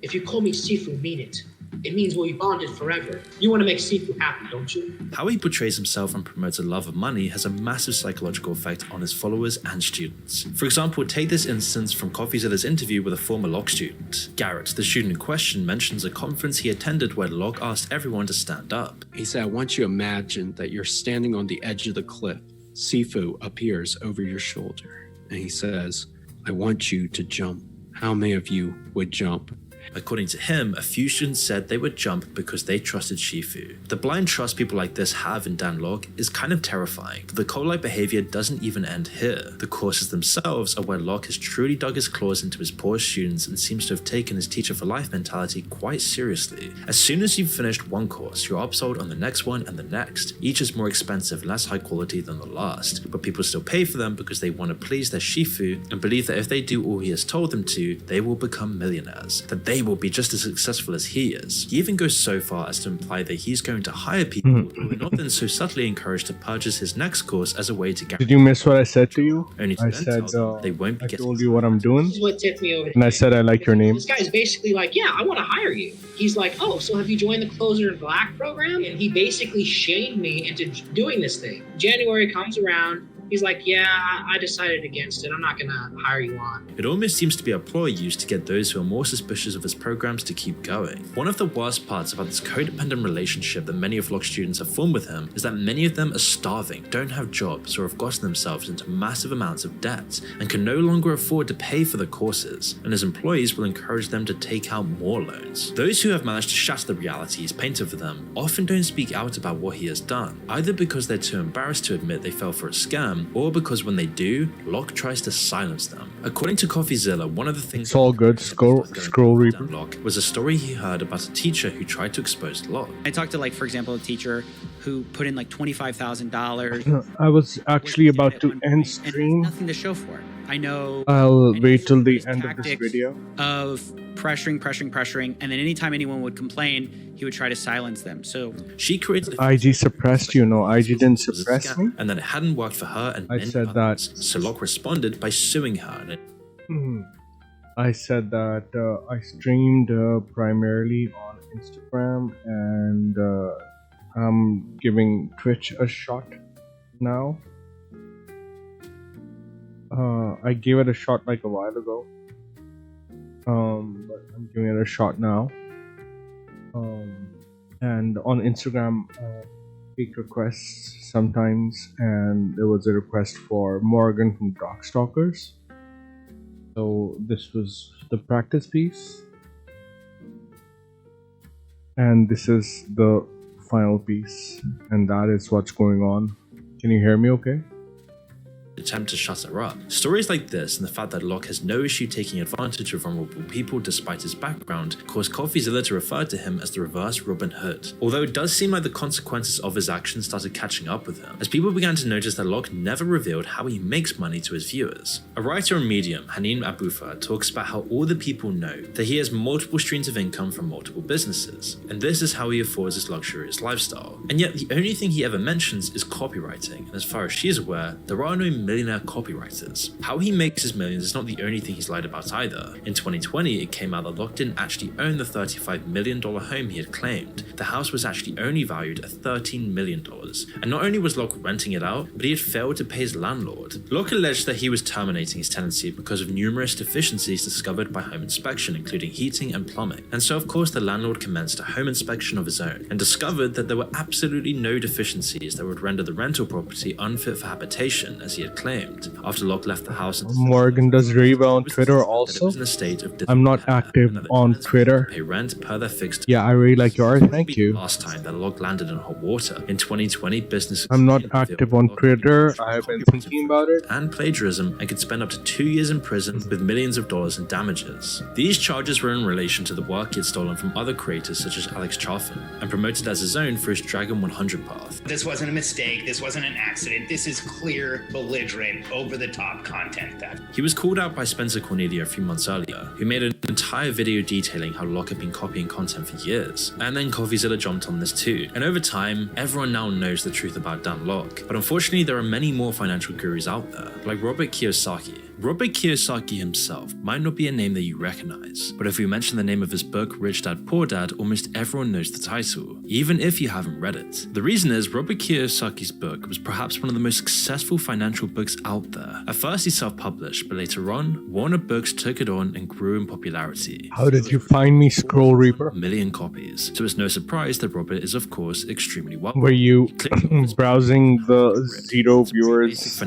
if you call me Shifu, mean it. It means we'll be bonded forever. You want to make Shifu happy, don't you? How he portrays himself and promotes a love of money has a massive psychological effect on his followers and students. For example, take this instance from CoffeeZilla's interview with a former Locke student. Garrett, the student in question, mentions a conference he attended where Locke asked everyone to stand up. He said, I want you to imagine that you're standing on the edge of the cliff. Shifu appears over your shoulder, and he says, I want you to jump. How many of you would jump? According to him, a few students said they would jump because they trusted Shifu. The blind trust people like this have in Dan Locke is kind of terrifying, but the cult-like behavior doesn't even end here. The courses themselves are where Locke has truly dug his claws into his poor students and seems to have taken his teacher for life mentality quite seriously. As soon as you've finished one course, you're upsold on the next one and the next. Each is more expensive, less high quality than the last, but people still pay for them because they want to please their Shifu and believe that if they do all he has told them to, they will become millionaires, that they will be just as successful as he is. He even goes so far as to imply that he's going to hire people who are not then so subtly encouraged to purchase his next course as a way to guarantee. Did you miss what I said to you? Only to I then said, tell them they won't be I getting told you what I'm doing, This is what tipped me over. and I said I like your name. This guy's basically like, yeah, I want to hire you. He's like, oh, so have you joined the Closer in Black program? And he basically shamed me into doing this thing. January comes around. He's like, yeah, I decided against it. I'm not going to hire you on. It almost seems to be a ploy used to get those who are more suspicious of his programs to keep going. One of the worst parts about this codependent relationship that many of Locke's students have formed with him is that many of them are starving, don't have jobs, or have gotten themselves into massive amounts of debt and can no longer afford to pay for the courses, and his employees will encourage them to take out more loans. Those who have managed to shatter the reality he's painted for them often don't speak out about what he has done, either because they're too embarrassed to admit they fell for a scam, or because when they do, Locke tries to silence them. According to CoffeeZilla, one of the things It's all good. Scroll Reaper. Locke was a story he heard about a teacher who tried to expose Locke. I talked to, like, for example, a teacher who put in like $25,000. I was actually about to end stream. Nothing to show for it. I know. I'll wait till the end of this video. Of pressuring, and then anytime anyone would complain, he would try to silence them. So she created. IG suppressed you. No, IG didn't suppress me. And then it hadn't worked for her and I many said others. that. So Locke responded by suing her. I said that I streamed primarily on Instagram, and I'm giving Twitch a shot now. I gave it a shot like a while ago, but I'm giving it a shot now. And on Instagram, take requests sometimes, and there was a request for Morrigan from Darkstalkers. So this was the practice piece, and this is the final piece, and that is what's going on. Can you hear me okay? Attempt to shut her up. Stories like this and the fact that Locke has no issue taking advantage of vulnerable people despite his background caused CoffeeZilla to refer to him as the reverse Robin Hood. Although it does seem like the consequences of his actions started catching up with him, as people began to notice that Locke never revealed how he makes money to his viewers. A writer on Medium, Hanin Abufa, talks about how all the people know that he has multiple streams of income from multiple businesses, and this is how he affords his luxurious lifestyle. And yet the only thing he ever mentions is copywriting, and as far as she is aware, there are no millionaire copywriters. How he makes his millions is not the only thing he's lied about either. In 2020, it came out that Locke didn't actually own the $35 million home he had claimed. The house was actually only valued at $13 million. And not only was Locke renting it out, but he had failed to pay his landlord. Locke alleged that he was terminating his tenancy because of numerous deficiencies discovered by home inspection, including heating and plumbing. And so of course the landlord commenced a home inspection of his own and discovered that there were absolutely no deficiencies that would render the rental property unfit for habitation, as he had claimed. After Locke left the house, Morgan does really well on Twitter also. I'm not active on Twitter. Pay rent per their fixed. Yeah, I really like your art. Thank you. Last time that Locke landed in hot water. In 2020, business. I'm not active on Twitter. I've been thinking about it. And plagiarism, and could spend up to 2 years in prison with millions of dollars in damages. These charges were in relation to the work he had stolen from other creators such as Alex Charfin, and promoted as his own for his Dragon 100 path. This wasn't a mistake. This wasn't an accident. This is clear, deliberate exaggerate over-the-top content that He was called out by Spencer Cornelia a few months earlier, who made an entire video detailing how Locke had been copying content for years. And then CoffeeZilla jumped on this too. And over time, everyone now knows the truth about Dan Locke. But unfortunately, there are many more financial gurus out there, like Robert Kiyosaki. Robert Kiyosaki himself might not be a name that you recognize, but if we mention the name of his book, Rich Dad Poor Dad, almost everyone knows the title, even if you haven't read it. The reason is Robert Kiyosaki's book was perhaps one of the most successful financial books out there. At first he self-published, but later on, Warner Books took it on and grew in popularity. How did you find me, Scroll Reaper? 1 million copies, so it's no surprise that Robert is of course extremely wealthy. Were you browsing the zero viewers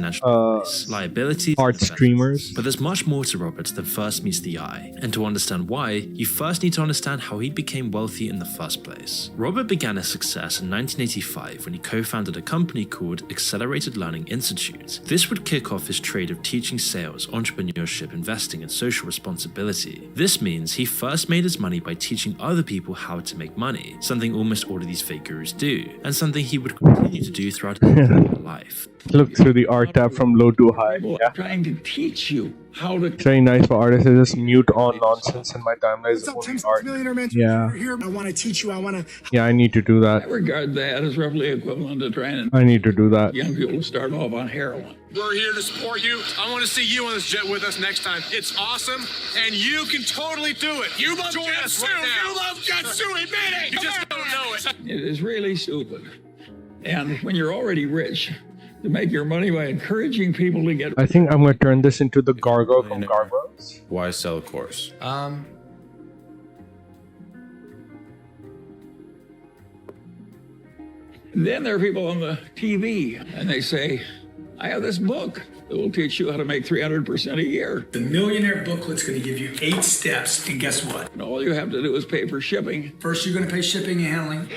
liability art streamers? But there's much more to Robert than first meets the eye, and to understand why, you first need to understand how he became wealthy in the first place. Robert began his success in 1985 when he co-founded a company called Accelerated Learning Institute. This would kick off his trade of teaching sales, entrepreneurship, investing, and social responsibility. This means he first made his money by teaching other people how to make money, something almost all of these fake gurus do, and something he would continue to do throughout his entire life. Look through the art tab from low to high. Yeah. Trying to teach you how to. It's very nice for artists to just mute all nonsense in my timeline. Is only art. Yeah. Here, I want to teach you. I want to. Yeah, I need to do that. I regard that as roughly equivalent to trying I need to do that. young people to start off on heroin. We're here to support you. I want to see you on this jet with us next time. It's awesome, and you can totally do it. You love join us right now. You love Jetsu, admit it. You just don't know it. It is really stupid. And when you're already rich, to make your money by encouraging people to get. I think I'm going to turn this into the Gargoyle from Gargoyles. Why sell a course? Then there are people on the TV, and they say, I have this book that will teach you how to make 300% a year. The Millionaire Booklet's going to give you 8 steps, and guess what? And all you have to do is pay for shipping. First, you're going to pay shipping and handling.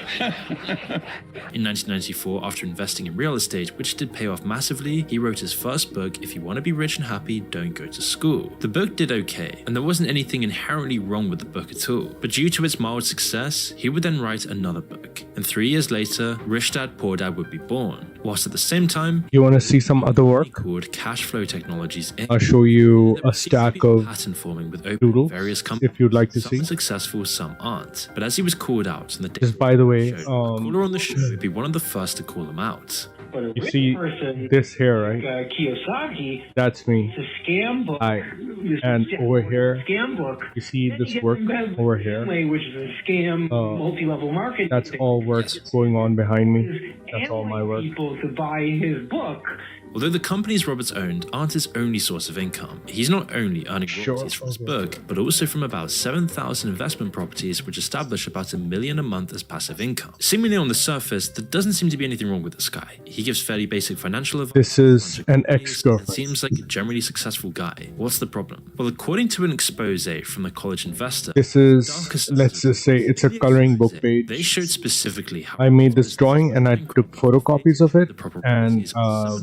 In 1994, after investing in real estate, which did pay off massively, he wrote his first book, If You Want to Be Rich and Happy, Don't Go to School. The book did okay, and there wasn't anything inherently wrong with the book at all. But due to its mild success, he would then write another book. And 3 years later, Rich Dad Poor Dad would be born. Whilst at the same time, you want to see some other work? Called Cash Flow Technologies. I'll show you a stack of pattern forming with open doodles, various companies. if you'd like to see. Some successful, some aren't. But as he was called out, and the Just by the way, caller on the show would be one of the first to call him out. You see this here, right? Kiyosaki. That's me. It's a scam book. And over here, scam book. you see this work over here. Which is a scam, multi-level marketing. That's all work going on behind me. That's all my work. People to buy his book. Although the companies Roberts owned aren't his only source of income, he's not only earning royalties from his book, but also from about 7,000 investment properties which establish about $1 million a month as passive income. Seemingly on the surface, there doesn't seem to be anything wrong with this guy. He gives fairly basic financial advice. This is an ex-girlfriend. Seems like a generally successful guy. What's the problem? Well, according to an expose from the College Investor, this is, let's just say, it's a coloring book page. They showed specifically how I made this drawing and I took photocopies of it, and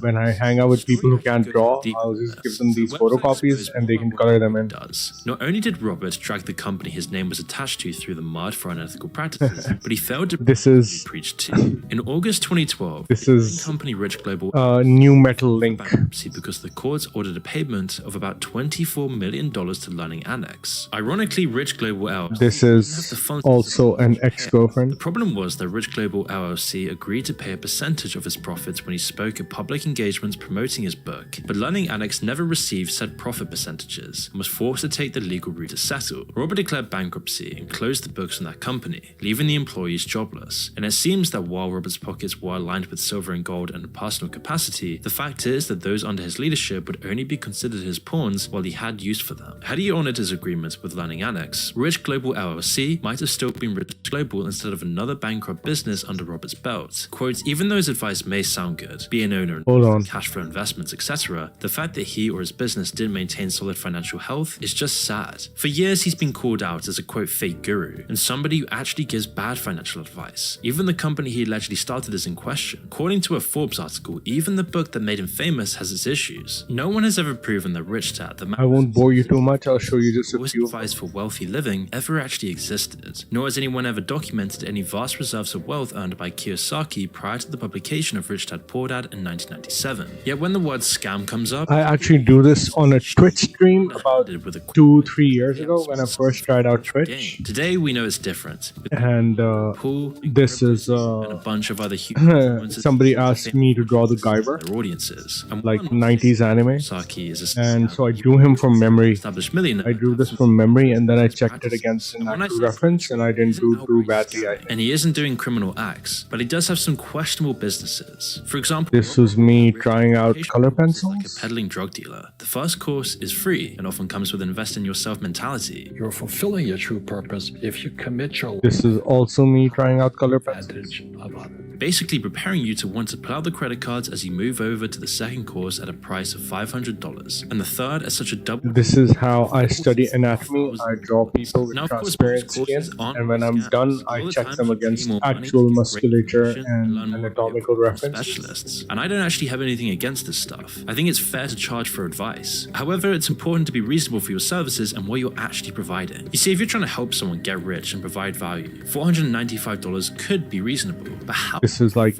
when I hang out with people who can't draw, I'll just give them these photocopies and they can color them in. Not only did Robert drag the company his name was attached to through the mud for unethical practices, but he failed to preach to. In August 2012, this is company Rich Global New Metal Link because the courts ordered a payment of about $24 million to Learning Annex. Ironically, Rich Global LLC. This is also an ex-girlfriend. The problem was that Rich Global LLC agreed to pay a percentage of his profits when he spoke at public engagements promoting his book, but Learning Annex never received said profit percentages and was forced to take the legal route to settle. Robert declared bankruptcy and closed the books on that company, leaving the employees jobless. And it seems that while Robert's pockets were aligned with silver and gold and personal capacity, the fact is that those under his leadership would only be considered his pawns while he had use for them. Had he honored his agreements with Learning Annex, Rich Global LLC might have still been Rich Global instead of another bankrupt business under Robert's belt. Quote, even though his advice may sound good, be an owner and cash flow investments, etc., the fact that he or his business didn't maintain solid financial health is just sad. For years, he's been called out as a quote fake guru and somebody who actually gives bad financial advice. Even the company he allegedly started is in question. According to a Forbes article, even the book that made him famous has its issues. No one has ever proven that Rich Dad, the man I won't bore you too much, I'll show you just a few. Advice for wealthy living ever actually existed, nor has anyone ever documented any vast reserves of wealth earned by Kiyosaki prior to the publication of Rich Dad Poor Dad in 1997. them. Yet when the word scam comes up, I actually do this on a Twitch stream about 2-3 years ago when I first tried out Twitch. Today we know it's different. And this is And a bunch of other huge somebody asked me to draw the Guyver, their audiences. And like 90s anime. Saki is a And so I drew him from memory. established millionaire. I drew this from memory and then I checked it against an actual reference and I didn't do too badly, I think. And he isn't doing criminal acts, but he does have some questionable businesses. For example, This was me trying out color pencils. like a peddling drug dealer. The first course is free and often comes with an invest in yourself mentality. You're fulfilling your true purpose if you commit your This is also me trying out color pencils. advantage of others. Basically preparing you to want to pull out the credit cards as you move over to the second course at a price of $500, and the third at such a double. This is how I study anatomy. I draw people with Now, of course, transparent most courses skin, aren't and when I'm scams. done, All I the check time them you against pay more money, actual great musculature information, and learn more anatomical about references. specialists. And I don't actually have anything against this stuff. I think it's fair to charge for advice. However, it's important to be reasonable for your services and what you're actually providing. You see, if you're trying to help someone get rich and provide value, $495 could be reasonable. But how? This is like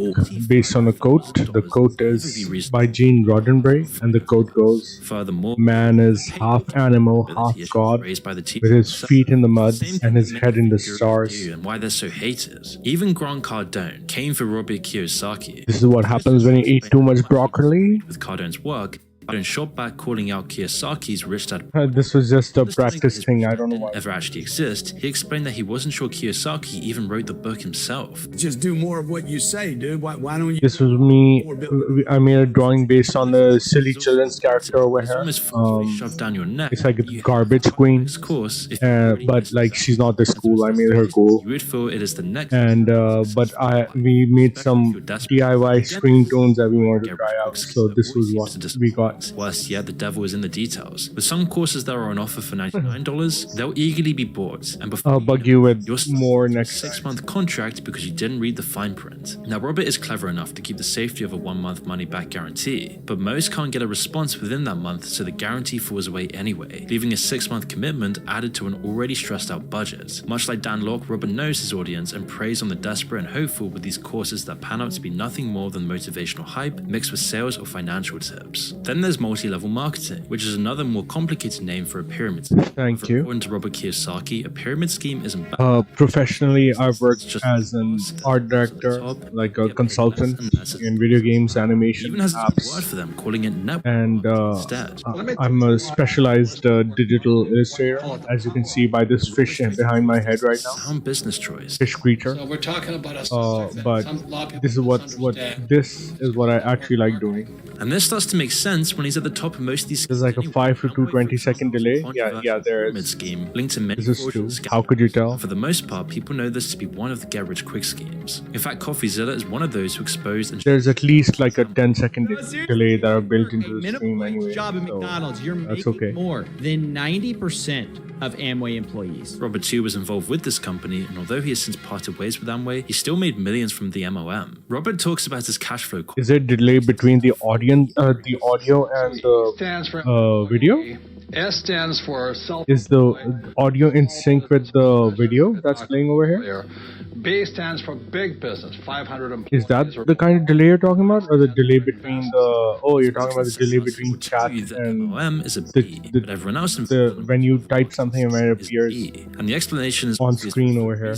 based on a quote. The quote is by Gene Roddenberry, and the quote goes, Furthermore, "Man is half animal, half God, raised by the with his feet in the mud and his head in the stars." and why they're so hated. Even Grant Cardone came for Robert Kiyosaki. This is what happens when you eat too much broccoli. With Cardone's work, Cardone shot back calling out Kiyosaki's rich dad This was just a practice thing. I don't know why. ever actually exist. He explained that he wasn't sure Kiyosaki even wrote the book himself. Just do more of what you say, dude. Why don't you? This was me. I made a drawing based on the silly children's character over here. Shoved down your neck. It's like a garbage queen, Of course, if but like she's not this cool. I made her cool. you would feel it is the next. And but we made some DIY screen tones that we wanted to try out. So this was what we got. Worse yet, the devil is in the details. With some courses that are on offer for $99, they'll eagerly be bought. And before I'll bug you with your more next 6-month contract because you didn't read the fine print. Now, Robert is clever enough to keep the safety of a 1-month money-back guarantee, but most can't get a response within that month, so the guarantee falls away anyway, leaving a 6-month commitment added to an already stressed-out budget. Much like Dan Locke, Robert knows his audience and preys on the desperate and hopeful with these courses that pan out to be nothing more than motivational hype mixed with sales or financial tips. Then there's multi-level marketing, which is another more complicated name for a pyramid scheme. Thank you. According to Robert Kiyosaki, a pyramid scheme isn't bad. Professionally, I've worked as an art director, like a consultant in video games, animation, Even has a apps, word for them, calling it network and instead. I'm a specialized digital illustrator, as you can see by this fish behind my head right now. Sound business choice. Fish creature. So we're talking about a But this is what I actually like doing. And this starts to make sense when he's at the top of most of these. There's like a 5 to 220-second delay. Yeah, there Pyramid is. scheme linked to many This is true. fraudulent How could you tell? For the most part, people know this to be one of the get-rich-quick schemes. In fact, CoffeeZilla is one of those who exposed and There's at least like a 10-second delay that are built into the stream anyway. Job at So McDonald's, you're that's making okay. more than 90% of Amway employees. Robert too was involved with this company, and although he has since parted ways with Amway, he still made millions from the MOM. Robert talks about his cash flow. Is there delay between the audio and Stands for the video? S stands for self. Is the audio in sync with the video that's playing over here? B stands for big business, 500 employees. Is that the kind of delay you're talking about, or the delay between the? Oh, you're talking about the delay between chat and MOM is a B, but everyone else when you type something and when it appears and the explanation is on screen over here.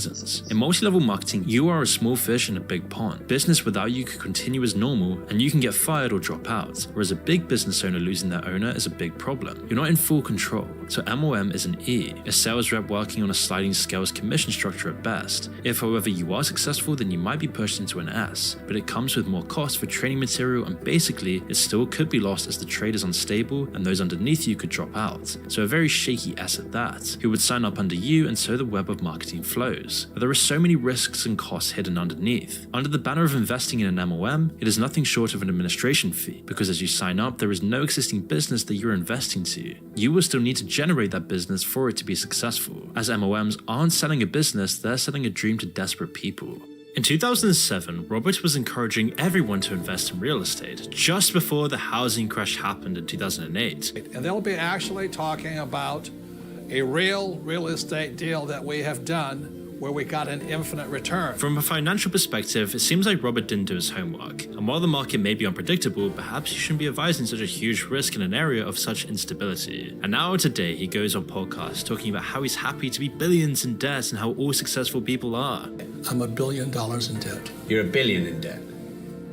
In multi-level marketing, you are a small fish in a big pond. Business without you could continue as normal, and you can get fired or drop out. Whereas a big business owner losing their owner is a big problem. You're not in full control. So MOM is an E, a sales rep working on a sliding scales commission structure at best. If, however, you are successful, then you might be pushed into an S, but it comes with more cost for training material, and basically, it still could be lost as the trade is unstable and those underneath you could drop out. So a very shaky S at that, who would sign up under you, and so the web of marketing flows. But there are so many risks and costs hidden underneath. Under the banner of investing in an MOM, it is nothing short of an administration fee, because as you sign up, there is no existing business that you're investing to. You will still need to generate that business for it to be successful. As MOMs aren't selling a business, they're selling a dream to desperate people. In 2007, Robert was encouraging everyone to invest in real estate, just before the housing crash happened in 2008. And they'll be actually talking about a real estate deal that we have done where we got an infinite return. From a financial perspective, it seems like Robert didn't do his homework. And while the market may be unpredictable, perhaps you shouldn't be advising such a huge risk in an area of such instability. And now today, he goes on podcasts talking about how he's happy to be billions in debt and how all successful people are. I'm $1 billion in debt. You're $1 billion in debt.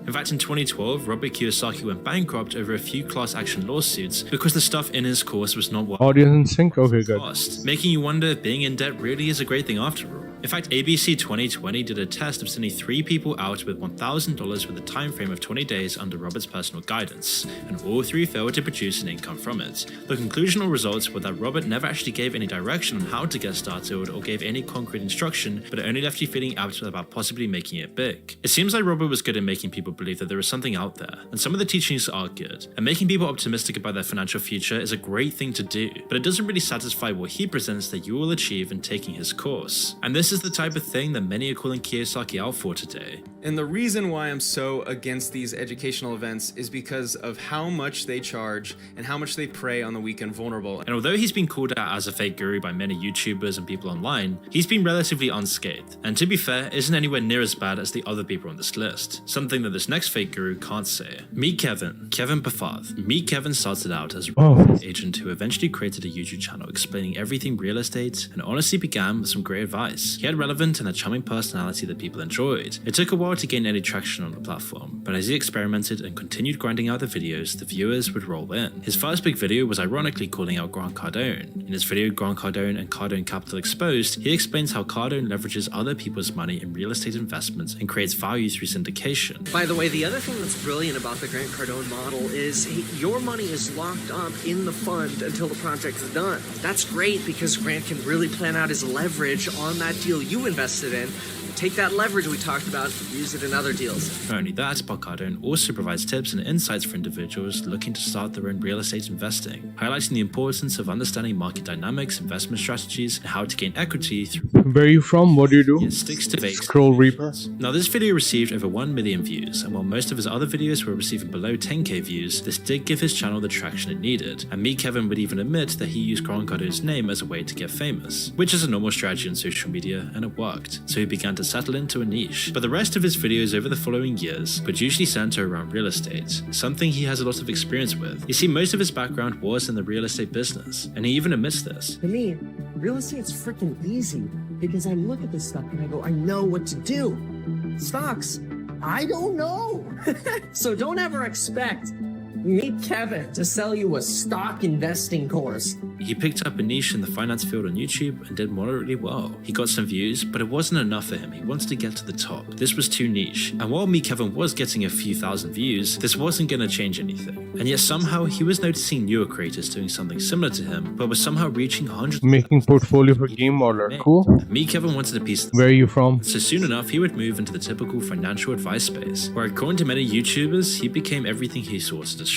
In fact, in 2012, Robert Kiyosaki went bankrupt over a few class action lawsuits because the stuff in his course was not what Audience in sync? Okay, good. cost, making you wonder if being in debt really is a great thing after all. In fact, ABC 2020 did a test of sending 3 people out with $1,000 with a time frame of 20 days under Robert's personal guidance, and all 3 failed to produce an income from it. The conclusional results were that Robert never actually gave any direction on how to get started or gave any concrete instruction, but it only left you feeling out about possibly making it big. It seems like Robert was good at making people believe that there is something out there, and some of the teachings are good, and making people optimistic about their financial future is a great thing to do, but it doesn't really satisfy what he presents that you will achieve in taking his course. And this is the type of thing that many are calling Kiyosaki out for today. And the reason why I'm so against these educational events is because of how much they charge and how much they prey on the weak and vulnerable. And although he's been called out as a fake guru by many YouTubers and people online, he's been relatively unscathed, and to be fair, isn't anywhere near as bad as the other people on this list, something that this next fake guru can't say. Meet Kevin Pafath. Meet Kevin started out as a real estate agent who eventually created a YouTube channel explaining everything real estate, and honestly began with some great advice. He had relevant and a charming personality that people enjoyed. It took a while to gain any traction on the platform, but as he experimented and continued grinding out the videos, the viewers would roll in. His first big video was ironically calling out Grant Cardone. In his video Grant Cardone and Cardone Capital Exposed, he explains how Cardone leverages other people's money in real estate investments and creates value through syndication. By the way, the other thing that's brilliant about the Grant Cardone model is your money is locked up in the fund until the project is done. That's great because Grant can really plan out his leverage on that deal you invested in. Take that leverage we talked about, use it in other deals. Not only that, but Cardone also provides tips and insights for individuals looking to start their own real estate investing, highlighting the importance of understanding market dynamics, investment strategies, and how to gain equity through. Where are you from? What do you do? It sticks to base. Scroll Reaper. Now, this video received over 1 million views, and while most of his other videos were receiving below 10k views, this did give his channel the traction it needed, and Meet Kevin would even admit that he used Grant Cardone's name as a way to get famous, which is a normal strategy on social media, and it worked, so he began to settle into a niche. But the rest of his videos over the following years would usually center around real estate, something he has a lot of experience with. You see, most of his background was in the real estate business, and he even admits this. To me, real estate's freaking easy because I look at this stuff and I go, I know what to do. Stocks, I don't know. So don't ever expect Meet Kevin to sell you a stock investing course. He picked up a niche in the finance field on YouTube and did moderately well. He got some views, but it wasn't enough for him. He wanted to get to the top. This was too niche. And while Meet Kevin was getting a few thousand views, this wasn't going to change anything. And yet somehow he was noticing newer creators doing something similar to him, but was somehow reaching hundreds. Making portfolio for game modeler. Cool. Meet Kevin wanted a piece of this. Where are you from? So soon enough, he would move into the typical financial advice space, where according to many YouTubers, he became everything he sought to destroy.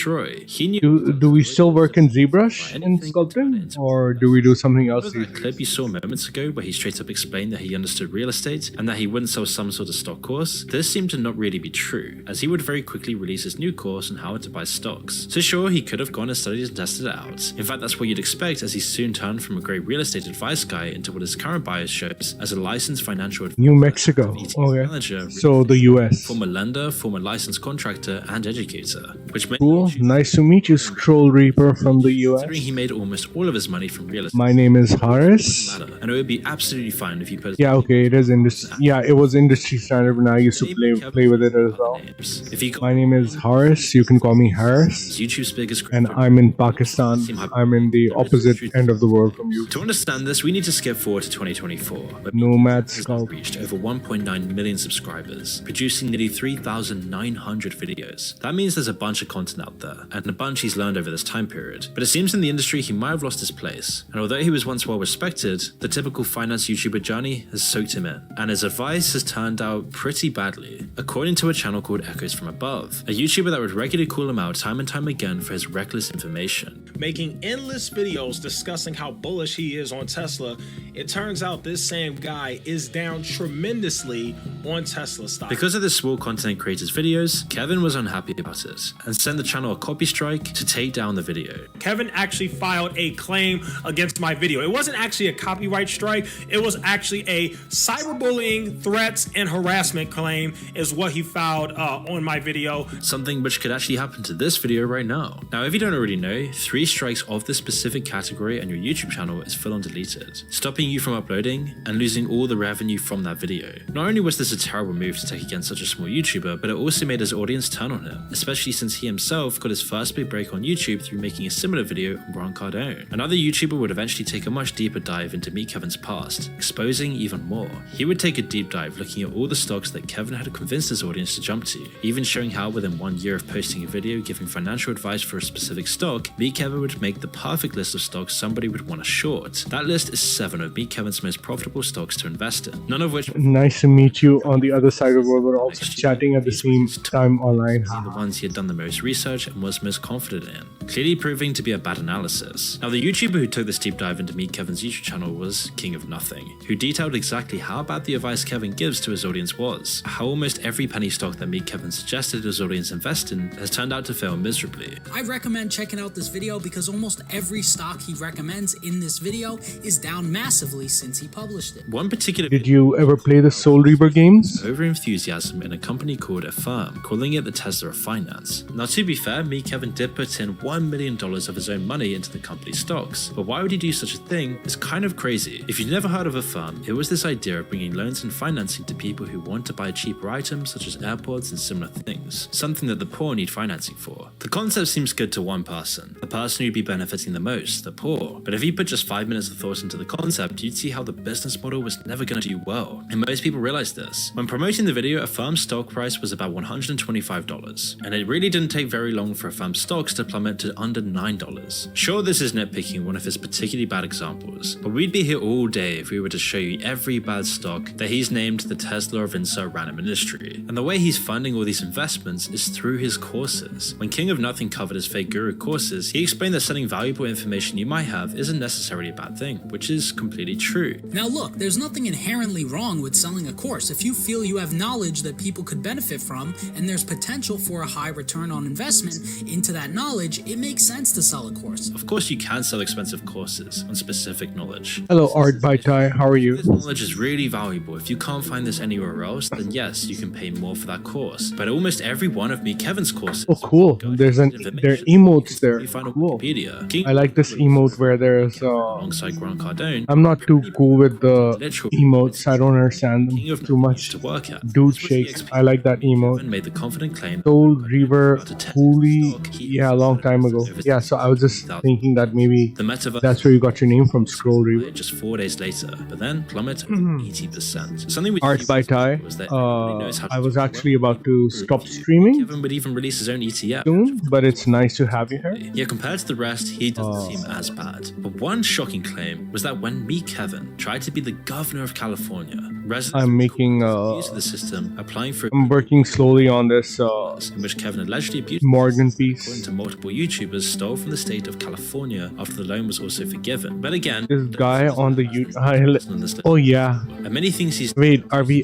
He knew. Do we still work in ZBrush and sculpting? Or do we do something else? That clip you saw moments ago where he straight up explained that he understood real estate and that he wouldn't sell some sort of stock course, this seemed to not really be true, as he would very quickly release his new course on how to buy stocks. So sure, he could have gone and studied and tested it out. In fact, that's what you'd expect, as he soon turned from a great real estate advice guy into what his current bio shows as a licensed financial advisor. New Mexico. Okay. Manager, so the US. Former lender, former licensed contractor, and educator. Which made cool. Nice to meet you, Scroll Reaper from the US. Considering he made almost all of his money from real estate. My name is Haris. And it would be absolutely fine if you put. Yeah, okay, it is industry. Yeah, it was industry standard, but now I used to play with it as well. My name is Haris. You can call me Haris. YouTube's biggest. And I'm in Pakistan. I'm in the opposite end of the world from you. To understand this, we need to skip forward to 2024. Nomad Scout reached over 1.9 million subscribers, producing nearly 3,900 videos. That means there's a bunch of content out there, and a bunch he's learned over this time period. But it seems in the industry he might have lost his place. And although he was once well respected, the typical finance YouTuber journey has soaked him in, and his advice has turned out pretty badly. According to a channel called Echoes from Above, a YouTuber that would regularly call him out time and time again for his reckless information. Making endless videos discussing how bullish he is on Tesla, it turns out this same guy is down tremendously on Tesla stock. Because of this small content creators videos, Kevin was unhappy about it, and sent the channel channel a copy strike to take down the video. Kevin actually filed a claim against my video. It wasn't actually a copyright strike. It was actually a cyberbullying, threats, and harassment claim is what he filed on my video. Something which could actually happen to this video right now. Now, if you don't already know, 3 strikes of this specific category on your YouTube channel is full on deleted, stopping you from uploading and losing all the revenue from that video. Not only was this a terrible move to take against such a small YouTuber, but it also made his audience turn on him, especially since he himself got his first big break on YouTube through making a similar video on Grant Cardone. Another YouTuber would eventually take a much deeper dive into Meet Kevin's past, exposing even more. He would take a deep dive looking at all the stocks that Kevin had convinced his audience to jump to, even showing how within 1 year of posting a video giving financial advice for a specific stock, Meet Kevin would make the perfect list of stocks somebody would want to short. That list is 7 of Meet Kevin's most profitable stocks to invest in, none of which— Nice to meet you on the other side of the world. We're also chatting at the same time online. The ones he had done the most research and was most confident in, clearly proving to be a bad analysis. Now, the YouTuber who took this deep dive into Meet Kevin's YouTube channel was King of Nothing, who detailed exactly how bad the advice Kevin gives to his audience was, how almost every penny stock that Meet Kevin suggested his audience invest in has turned out to fail miserably. I recommend checking out this video because almost every stock he recommends in this video is down massively since he published it. One particular— Did you ever play the Soul Reaper games? Over enthusiasm in a company called Affirm, calling it the Tesla of finance. Now, to be fair, Meet Kevin did put in $1 million of his own money into the company's stocks, but why would he do such a thing? It's kind of crazy. If you've never heard of Affirm, it was this idea of bringing loans and financing to people who want to buy cheaper items such as AirPods and similar things, something that the poor need financing for. The concept seems good to one person, the person who'd be benefiting the most, the poor. But if you put just 5 minutes of thought into the concept, you'd see how the business model was never going to do well. And most people realize this. When promoting the video, Affirm's stock price was about $125, and it really didn't take very long for Affirm stocks to plummet to under $9. Sure, this is nitpicking one of his particularly bad examples, but we'd be here all day if we were to show you every bad stock that he's named the Tesla of insert random industry. And the way he's funding all these investments is through his courses. When King of Nothing covered his fake guru courses, he explained that selling valuable information you might have isn't necessarily a bad thing, which is completely true. Now look, there's nothing inherently wrong with selling a course. If you feel you have knowledge that people could benefit from and there's potential for a high return on investment into that knowledge, it makes sense to sell a course. Of course you can sell expensive courses on specific knowledge. Hello Art by Tai, how are you? This knowledge is really valuable. If you can't find this anywhere else, then yes, you can pay more for that course. But almost every one of Meet Kevin's courses— Oh cool, there are emotes there. Cool. I like this emote where there's alongside Grant Cardone. I'm not too cool with the emotes, I don't understand them too much. Dude shakes, I like that emote. Made the confident claim— Soul Reaver, Holy, yeah, a long time ago. Yeah, so I was just thinking that maybe that's where you got your name from, Scroll Reaver. Just 4 days later, but then plummet 80%. Something we— Art by Tai, I was actually about to stop streaming. Kevin would even release his own ETF soon, but it's nice to have you here. Yeah, compared to the rest, he doesn't seem as bad. But one shocking claim was that when Meet Kevin tried to be the governor of California, residents— I'm making use of the system, applying for— I'm working slowly on this in which Kevin allegedly abused Morgan piece. According to multiple YouTubers, stole from the state of California after the loan was also forgiven. But again, this guy on the YouTube— oh yeah. And many things he's— Wait, are we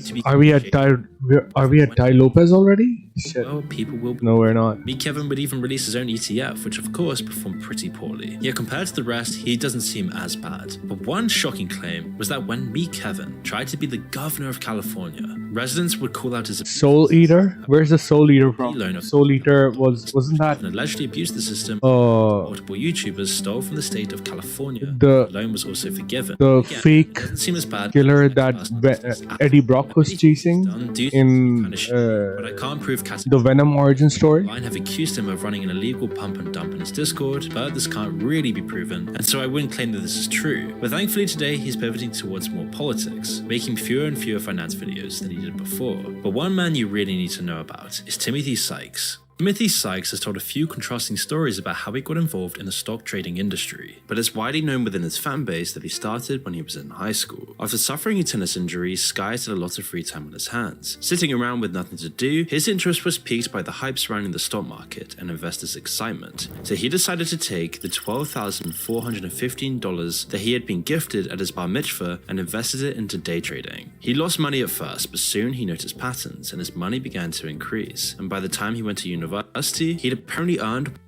at Tai Lopez already? Shit. Well, people will— No, we're not. Meet Kevin would even release his own ETF, which of course performed pretty poorly. Yeah, compared to the rest, he doesn't seem as bad. But one shocking claim was that when Meet Kevin tried to be the governor of California, residents would call out his— Soul Eater? Where's the Soul Eater from? Soul Eater wasn't that— and allegedly abused the system. Multiple YouTubers stole from the state of California. The loan was also forgiven. The again, fake doesn't seem as bad killer that Eddie Brock was chasing in but I can't prove the Venom origin story. Line have accused him of running an illegal pump and dump in his Discord, but this can't really be proven, and so I wouldn't claim that this is true. But thankfully today he's pivoting towards more politics, making fewer and fewer finance videos than he did before. But one man you really need to know about is Timothy Sykes. Timothy Sykes has told a few contrasting stories about how he got involved in the stock trading industry, but it's widely known within his fan base that he started when he was in high school. After suffering a tennis injury, Sykes had a lot of free time on his hands. Sitting around with nothing to do, his interest was piqued by the hype surrounding the stock market and investors' excitement, so he decided to take the $12,415 that he had been gifted at his bar mitzvah and invested it into day trading. He lost money at first, but soon he noticed patterns and his money began to increase, and by the time he went to university, university, he'd apparently earned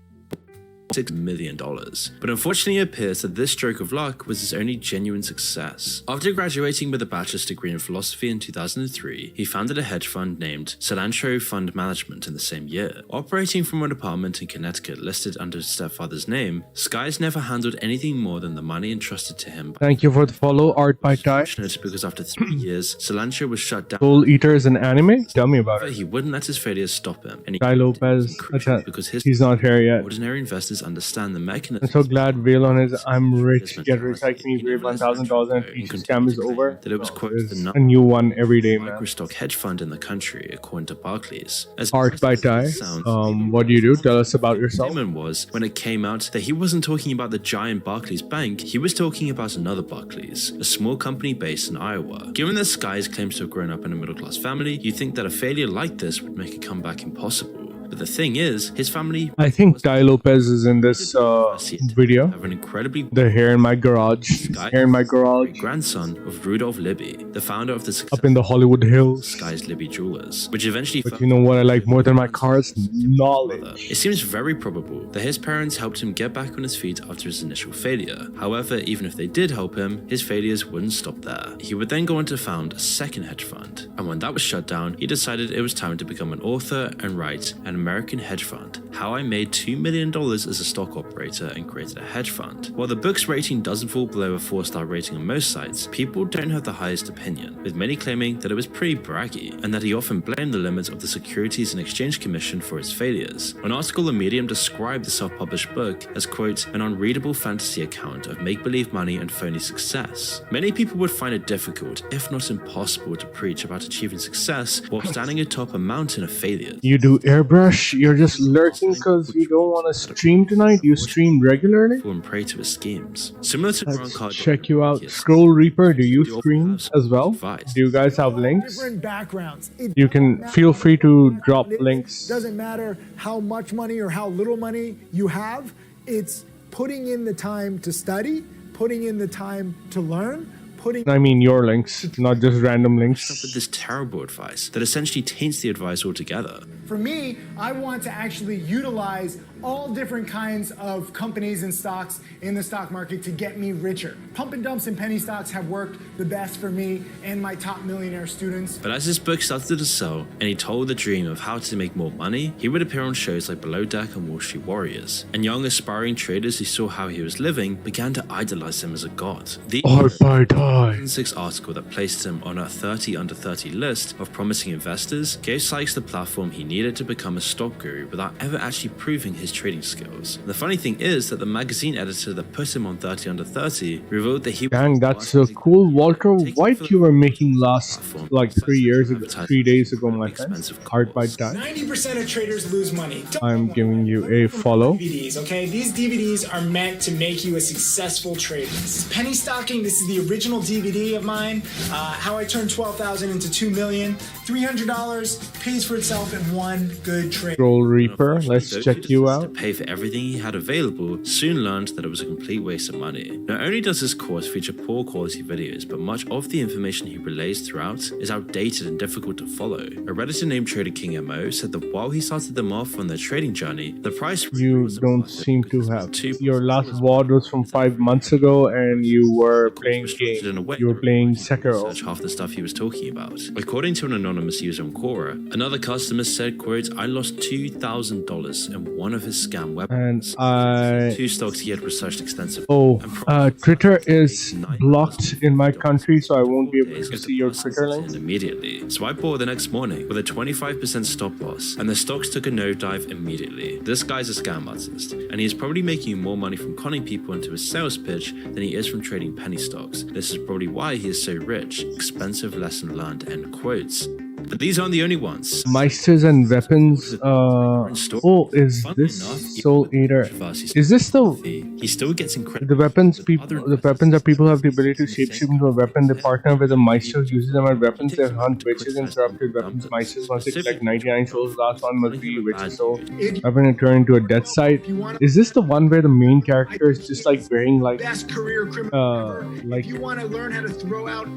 $6 million. But unfortunately, it appears that this stroke of luck was his only genuine success. After graduating with a bachelor's degree in philosophy in 2003, he founded a hedge fund named Cilantro Fund Management in the same year. Operating from an apartment in Connecticut listed under his stepfather's name, Skies never handled anything more than the money entrusted to him. Thank you for the follow, Art by Ty. Because after 3 years, Cilantro was shut down. Soul Eater is an anime? Tell me about it. He wouldn't let his failures stop him. And Ty Lopez, because he's not here yet. Ordinary investors understand the mechanism. I'm so glad Vail on his I'm rich, get rich like me, grade $1,000 and feature scam is over. That it was quote a new one every day, man. Microstock hedge fund in the country, according to Barclays. As Art by Ty. What do you do? Tell us about yourself. Was when it came out that he wasn't talking about the giant Barclays bank, he was talking about another Barclays, a small company based in Iowa. Given that Skies claims to have grown up in a middle-class family, you'd think that a failure like this would make a comeback impossible. But the thing is, his family... I think Ty Lopez is in this video. Have an incredibly... The hair in my garage. Hair in my garage. Grandson of Rudolph Libby, the founder of the up in the Hollywood Hills. Skies Libby Jewelers, which eventually... But you know what I like more than my cars? Knowledge. It seems very probable that his parents helped him get back on his feet after his initial failure. However, even if they did help him, his failures wouldn't stop there. He would then go on to found a second hedge fund. And when that was shut down, he decided it was time to become an author and write an American hedge fund, How I Made $2 Million as a Stock Operator and Created a Hedge Fund. While the book's rating doesn't fall below a 4-star rating on most sites, people don't have the highest opinion, with many claiming that it was pretty braggy, and that he often blamed the limits of the Securities and Exchange Commission for his failures. An article in Medium described the self-published book as, quote, an unreadable fantasy account of make-believe money and phony success. Many people would find it difficult, if not impossible, to preach about achieving success while standing atop a mountain of failures. You do airbrush? You're just lurking because you don't want to stream tonight? You stream regularly? And prey to his schemes. Similar to Let's check you out. Scroll Reaper, do you stream as well? Do you guys have links? Different backgrounds. You can feel free to drop links. Doesn't matter how much money or how little money you have. It's putting in the time to study, putting in the time to learn. I mean your links, not just random links. With this terrible advice that essentially taints the advice altogether. For me, I want to actually utilize all different kinds of companies and stocks in the stock market to get me richer. Pump and dumps and penny stocks have worked the best for me and my top millionaire students. But as his book started to sell and he told the dream of how to make more money, he would appear on shows like Below Deck and Wall Street Warriors. And young aspiring traders who saw how he was living began to idolize him as a god. The 2006 article that placed him on a 30 under 30 list of promising investors gave Sykes the platform he needed to become a stock guru without ever actually proving his trading skills. And the funny thing is that the magazine editor that put him on 30 under 30 revealed that he... Dang, that's so cool. Walter White you were making last like 3 days ago, my friend. Art by Ty. 90% of traders lose money. I'm giving you a follow. DVDs, okay? These DVDs are meant to make you a successful trader. This is Penny Stocking. This is the original DVD of mine. How I turned 12,000 into 2 million. $300 pays for itself in one good trade. Scroll Reaper, let's check you out. To pay for everything he had available, soon learned that it was a complete waste of money. Not only does this course feature poor quality videos, but much of the information he relays throughout is outdated and difficult to follow. A Redditor named Trader King MO said that while he started them off on their trading journey, the price... You don't seem to have. Your last VOD was from 5 months ago and you were playing games. You were playing Sekiro. Half the stuff he was talking about. According to an anonymous user on Quora, another customer said, quote, I lost $2,000 in one of his scam websites. And 2 stocks he had researched extensively. Twitter is blocked in my country, so I won't be able to see your Twitter links. Immediately. So I bought the next morning with a 25% stop loss, and the stocks took a nosedive immediately. This guy's a scam artist, and he is probably making more money from conning people into his sales pitch than he is from trading penny stocks. This is probably why he is so rich. Expensive lesson learned, end quotes. But these aren't the only ones. Meisters and Weapons. Is this Soul Eater? Is this he still gets incredible. The weapons are people who have the ability to shapeshift into a weapon. They partner with a Meister who uses them as weapons. They hunt witches and corrupted weapons. Meisters once they collect 99 souls. Last one must be witch's soul. Weapon and turn into a death site. Is this the one where the main character is just like wearing like best career criminal like if you want to learn how to throw out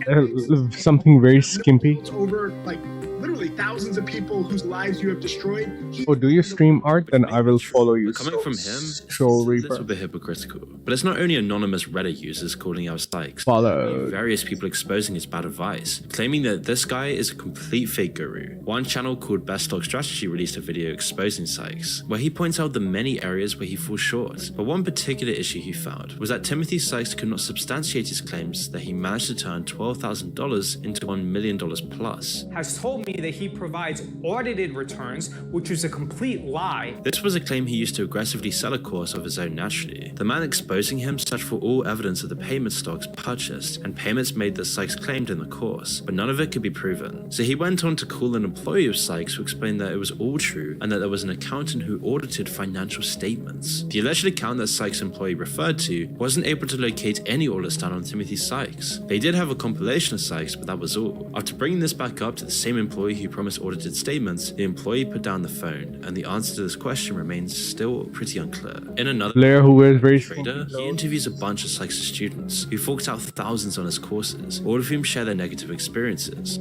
something very skimpy? Over like literally literally thousands of people whose lives you have destroyed. Oh, do you stream art? Then I will follow you. Coming from him, Troll it's a Reaper. little bit hypocritical. But it's not only anonymous Reddit users calling out Sykes. Follow. Various people exposing his bad advice, claiming that this guy is a complete fake guru. One channel called Best Stock Strategy released a video exposing Sykes, where he points out the many areas where he falls short. But one particular issue he found was that Timothy Sykes could not substantiate his claims that he managed to turn $12,000 into $1 million plus. Has told me that he provides audited returns, which is a complete lie. This was a claim he used to aggressively sell a course of his own naturally. The man exposing him searched for all evidence of the payment stocks purchased and payments made that Sykes claimed in the course, but none of it could be proven. So he went on to call an employee of Sykes who explained that it was all true and that there was an accountant who audited financial statements. The alleged account that Sykes' employee referred to wasn't able to locate any audits done on Timothy Sykes. They did have a compilation of Sykes, but that was all. After bringing this back up to the same employee who promised audited statements, the employee put down the phone, and the answer to this question remains still pretty unclear. In another Blair, who wears very trader, he interviews a bunch of Sykes' students who forked out thousands on his courses, all of whom share their negative experiences.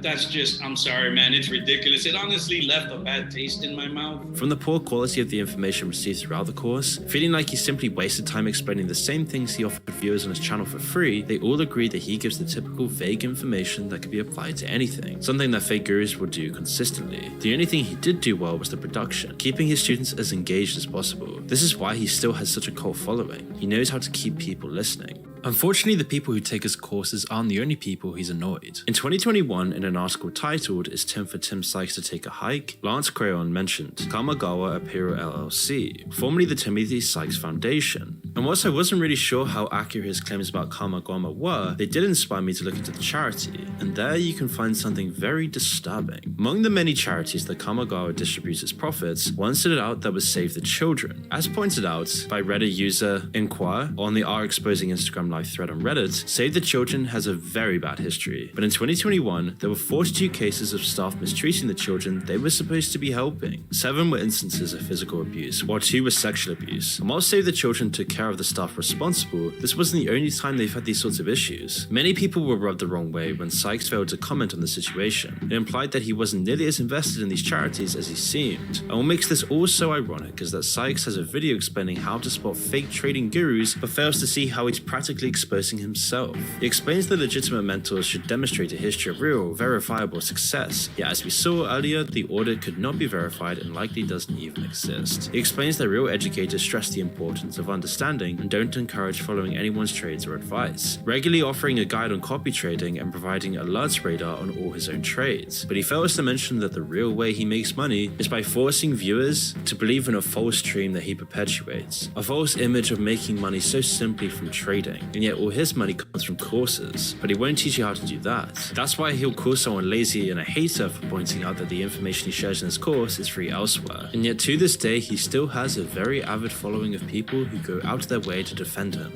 That's just, I'm sorry, man, it's ridiculous. It honestly left a bad taste in my mouth. From the poor quality of the information received throughout the course, feeling like he simply wasted time explaining the same things he offered viewers on his channel for free, they all agreed that he gives the typical vague information that could be applied to anything, something that fake gurus would do consistently. The only thing he did do well was the production, keeping his students as engaged as possible. This is why he still has such a cult following. He knows how to keep people listening. Unfortunately, the people who take his courses aren't the only people he's annoyed. In 2021, in an article titled "Is Tim for Tim Sykes to Take a Hike?", Lance Crayon mentioned Kamagawa Apparel LLC, formerly the Timothy Sykes Foundation. And whilst I wasn't really sure how accurate his claims about Kamagawa were, they did inspire me to look into the charity, and there you can find something very disturbing. Among the many charities that Kamagawa distributes its profits, one stood out that was Save the Children. As pointed out by Reddit user Inquire on the R Exposing Instagram live thread on Reddit, Save the Children has a very bad history. But in 2021, there were 42 cases of staff mistreating the children they were supposed to be helping. 7 were instances of physical abuse, while 2 were sexual abuse. And while Save the Children took care of the staff responsible, this wasn't the only time they've had these sorts of issues. Many people were rubbed the wrong way when Sykes failed to comment on the situation. It implied that he wasn't nearly as invested in these charities as he seemed. And what makes this all so ironic is that Sykes has a video explaining how to spot fake trading gurus, but fails to see how he's practically exposing himself. He explains that legitimate mentors should demonstrate a history of real, verifiable success, yet as we saw earlier, the audit could not be verified and likely doesn't even exist. He explains that real educators stress the importance of understanding and don't encourage following anyone's trades or advice, regularly offering a guide on copy trading and providing alerts radar on all his own trades. But he fails to mention that the real way he makes money is by forcing viewers to believe in a false dream that he perpetuates, a false image of making money so simply from trading, and yet all his money comes from courses, but he won't teach you how to do that. That's why he'll call someone lazy and a hater for pointing out that the information he shares in his course is free elsewhere, and yet to this day he still has a very avid following of people who go out of their way to defend him.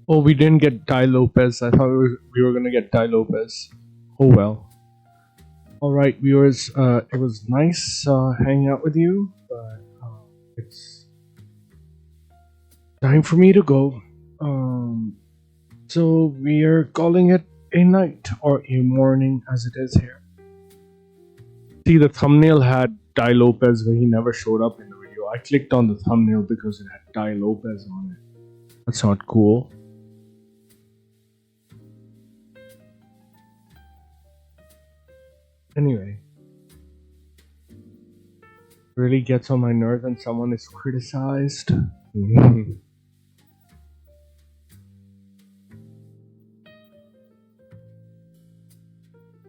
Oh, we didn't get Ty Lopez. I thought we were gonna get Ty Lopez. Oh well. Alright viewers, it was nice hanging out with you, but it's time for me to go. So we are calling it a night or a morning as it is here. See, the thumbnail had Ty Lopez, but he never showed up in the video. I clicked on the thumbnail because it had Ty Lopez on it. That's not cool. Anyway, really gets on my nerves when someone is criticized.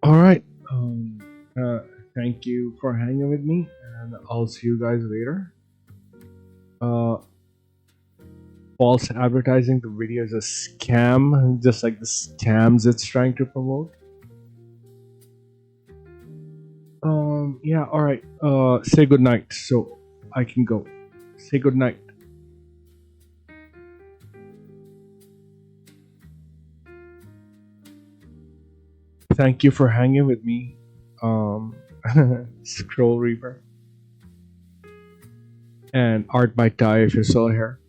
Alright, thank you for hanging with me, and I'll see you guys later. False advertising, the video is a scam, just like the scams it's trying to promote. Yeah, alright, say goodnight so I can go. Say goodnight. Thank you for hanging with me, Scroll Reaper. And Art by Ty if you're still here.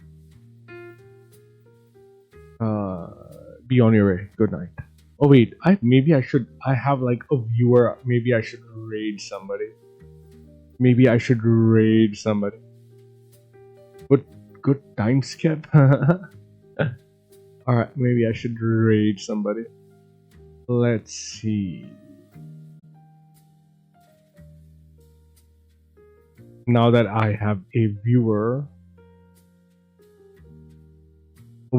Be on your way. Good night. Oh wait, maybe I should. I have like a viewer. Maybe I should raid somebody. Maybe I should raid somebody. Good time skip. Alright, maybe I should raid somebody. Let's see. Now that I have a viewer,